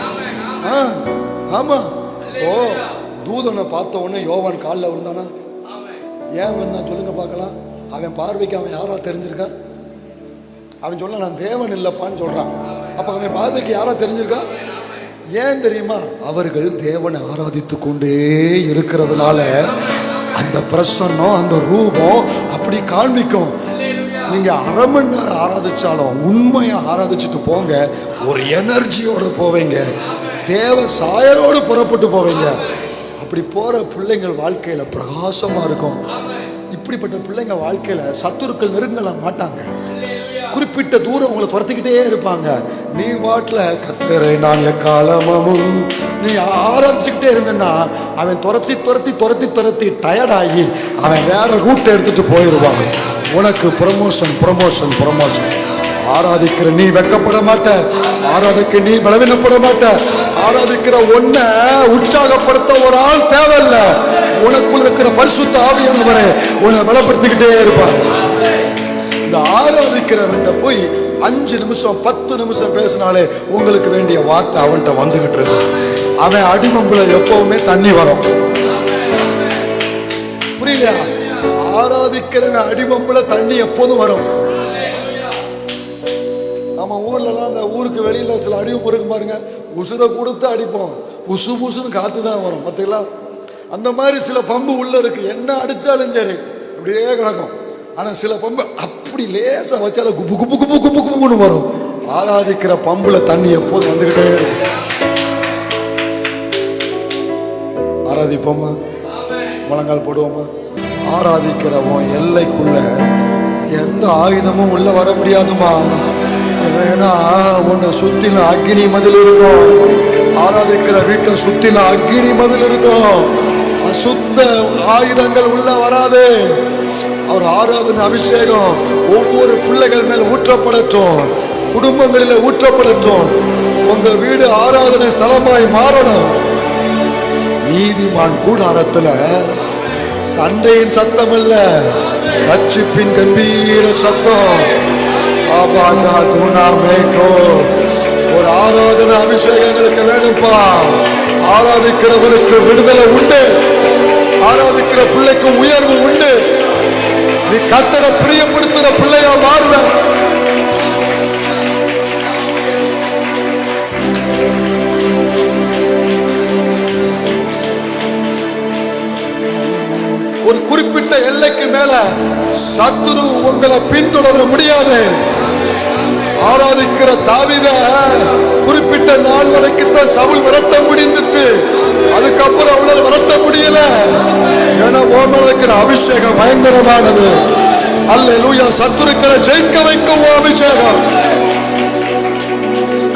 ஆமா. ஓ, தூதனை பார்த்த உடனே யோவான் காலில் விழுந்தானா? ஏன் விழுந்தான் சொல்லுங்க பார்க்கலாம். அவன் பார்வைக்கு அவன் யாரா தெரிஞ்சிருக்கான்? அவன் சொல்ல நான் தேவன் இல்லப்பான்னு சொல்றான். அப்ப அவன் பார்வைக்கு யாரா தெரிஞ்சிருக்கான்? ஏன் தெரியுமா? அவர்கள் தேவனை ஆராதித்து கொண்டே இருக்கிறதுனால அந்த பிரசன்னம், அந்த ரூபம் அப்படி காண்பிக்கும். நீங்க அரை மணி நேரம் ஆராதிச்சாலும் உண்மையா ஆராதிச்சுட்டு போங்க, ஒரு எனர்ஜியோடு போவீங்க, தேவ சாயலோடு புறப்பட்டு போவீங்க. அப்படி போற பிள்ளைங்கள் வாழ்க்கையில பிரகாசமா இருக்கும். இப்படிப்பட்ட பிள்ளைங்க வாழ்க்கையில சத்துருக்கள் நெருங்கல மாட்டாங்க. குறிப்பிட்ட தூரம் உங்களை துரத்திக்கிட்டே இருப்பாங்க. நீ வாட்டில கர்த்தரை நான் எக்காலமும் நீ ஆராதிச்சுக்கிட்டே இருந்தேன்னா அவன் துரத்தி துரத்தி துரத்தி துரத்தி டயர்டாகி அவன் வேற ரூட் எடுத்துட்டு போயிடுவான். உனக்கு ப்ரமோஷன் ப்ரமோஷன் ப்ரமோஷன். ஆராதிக்கிற நீ வெக்கப்பட மாட்ட, ஆராதிக்க நீ பலவீனப்பட மாட்ட. ஆராதிக்கிற ஒன்ன உற்சாகப்படுத்த ஒரு ஆள் தேவையில்ல, உனக்குள்ள இருக்கிற பரிசுத்த ஆவியானவரே உன்னை பலப்படுத்திக்கிட்டே இருப்பார். இந்த ஆராதிக்கிறவன்ட்ட போய் 5 நிமிஷம் 10 நிமிஷம் பேசினாலே உங்களுக்கு வேண்டிய வார்த்தை அவன்கிட்ட வந்துகிட்டு இருக்கு. அவன் அடிமம்புல எப்பவுமே தண்ணி வரும். புரியலையா? ஆராதிக்கிறவன் அடிமம்புல தண்ணி எப்போதும் வரும். நம்ம ஊர்ல எல்லாம் அந்த ஊருக்கு வெளியில சில அடிவம்பு இருக்கு பாருங்க, உசுரை கொடுத்து அடிப்போம், புசு புசுன்னு காத்து தான் வரும். பார்த்தீங்களா? அந்த மாதிரி சில பம்பு உள்ள இருக்கு, என்ன அடிச்சாலும் சரி அப்படியே கிடக்கும். ஆனா சில பம்பு அப்படி லேசா வச்சாலும் குப்பு குப்பு குப்பு குப்பு குப்புன்னு வரும். ஆராதிக்கிற பம்புல தண்ணி எப்போதும் வந்துகிட்டே இருக்கும். ஆராதிப்போமா? முழங்கால் போடுவோமா? ஆராதிக்கிறவன் எல்லைக்குள்ள எந்த ஆயுதமும் உள்ள வர முடியாதுமா. ஏன்னா உன்னை சுத்தில அக்னி மதில் இருக்கும். ஆராதிக்கிற வீட்டை சுத்தில அக்னி மதில் இருக்கும். அசுத்த ஆயுதங்கள் உள்ள வராது. அவர் ஆராதனை அபிஷேகம் ஒவ்வொரு பிள்ளைகள் மேல் ஊற்றப்படட்டும், குடும்பங்களில் ஊற்றப்படட்டும். உங்க வீடு ஆராதனை ஸ்தலமாய் மாறணும். நீதிமான் கூடாரத்துல சண்டையின் சத்தம் இல்ல, ரட்சிப்பின் கம்பீர சத்தம். ஒரு ஆராதனை அபிஷேகம் எங்களுக்கு வேணும்பா. ஆராதிக்கிறவருக்கு விடுதலை உண்டு, ஆராதிக்கிற பிள்ளைக்கு உயர்வு உண்டு. நீ கர்த்தரை பிரியப்படுத்துற பிள்ளையா மாறுவ. சத்துரு உங்களை பின்தொடர முடியாது. ஆராதிக்கிற தாவீத குறிப்பிட்ட நாள் வரைக்கும் தான் சவுல் விரட்ட முடிந்துச்சு. அதுக்கப்புறம் அவளால் விரட்ட முடியல. ஏன்னா ஓமல இருக்கிற அபிஷேகம் பயங்கரமானது. அல்லேலூயா. சத்துருக்களை ஜெயிக்க வைக்கும் அபிஷேகம்.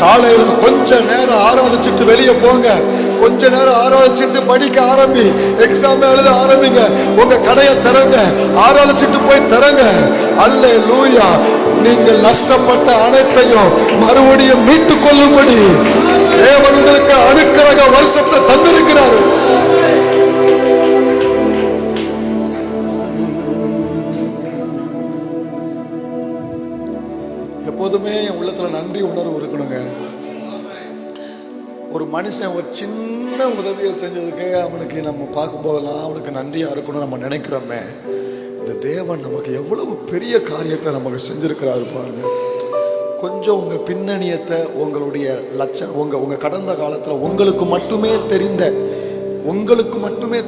காலையில கொஞ்ச நேரம் ஆராதிச்சுட்டு வெளியே போங்க. கொஞ்ச நேரம் ஆராதிச்சுட்டு படிக்க ஆரம்பி. எக்ஸாம் எழுத ஆரம்பிங்க. உங்க கடையை திறங்க. ஆராதிச்சுட்டு போய் திறங்க. அல்லேலூயா. நீங்கள் நஷ்டப்பட்ட அனைத்தையும் மறுபடியும் மீட்டுக் கொள்ளும்படி தேவன் உங்களுக்கு அனுக்கிரக வருஷத்தை தந்திருக்கிறார். எப்போதுமே என் உள்ளத்துல நன்றி உணர்வு இருக்கணுங்க. ஒரு மனுஷன் ஒரு சின்ன உதவியை செஞ்சதுக்கு அவனுக்கு நம்ம பார்க்கும் போதெல்லாம் அவனுக்கு நன்றியா இருக்கணும் நம்ம நினைக்கிறோமே. இந்த தேவன் நமக்கு எவ்வளவு பெரிய காரியத்தை நமக்கு செஞ்சிருக்கிறாரு பாருங்க. கொஞ்சம் உங்க பின்னணியத்தை, உங்களுடைய உங்க கடந்த காலத்துல உங்களுக்கு மட்டுமே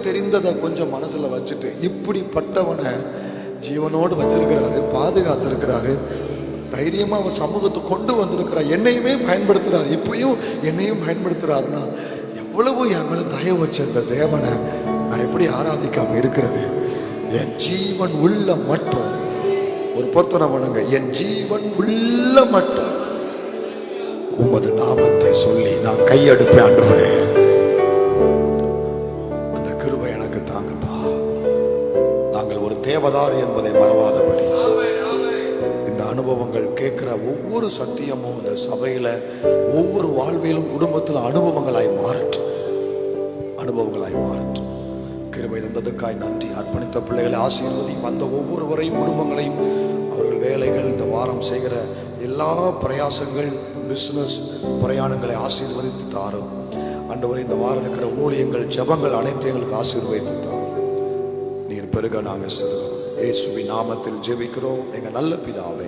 தெரிந்ததை கொஞ்சம் மனசுல வச்சுட்டு இப்படிப்பட்டவனை ஜீவனோடு வச்சிருக்கிறாரு, பாதுகாத்திருக்கிறாரு, தைரியமா அவர் சமூகத்தை கொண்டு வந்திருக்கிறார், என்னையுமே பயன்படுத்துறாரு, இப்பயும் என்னையும் பயன்படுத்துறாருன்னா எவ்வளவு என் மேல தயவு வச்ச இந்த தேவனை நான் எப்படி ஆராதிக்காம இருக்கிறது? என் ஜீவன் உள்ள மட்டும் ஒரு பொருத்தனை பண்ணுங்க. என் ஜீவன் உள்ள மட்டும் உமது நாமத்தை சொல்லி நான் கையெடுப்பேன் ஆண்டவரே. அந்த கிருபை எனக்கு தாங்கப்பா. நாங்கள் ஒரு தேவதார் என்பதை மறவாதபடி இந்த அனுபவங்கள் கேட்கிற ஒவ்வொரு சத்தியமும் இந்த சபையில ஒவ்வொரு வாழ்விலும் குடும்பத்தில் அனுபவங்களாய் மாறட்டும். கிருபை தந்ததுக்காய் நன்றி. அர்ப்பணித்த பிள்ளைகளை ஆசீர்வதி. வந்த ஒவ்வொருவரையும் குடும்பங்களையும் அவர்கள் வேலைகள் இந்த வாரம் செய்கிற எல்லா பிரயாசங்கள் பிசினஸ் பிரயாணங்களை ஆசீர்வதித்து தாரும் ஆண்டவரே. இந்த வாரம் இருக்கிற ஊழியங்கள் ஜெபங்கள் அனைத்தையும் எங்களுக்கு ஆசீர்வதித்து தாரும். நீர் பெருக நாங்கள் சிறுகிறோம். இயேசுவின் நாமத்தில் ஜெபிக்கிறோம் எங்க நல்ல பிதாவே.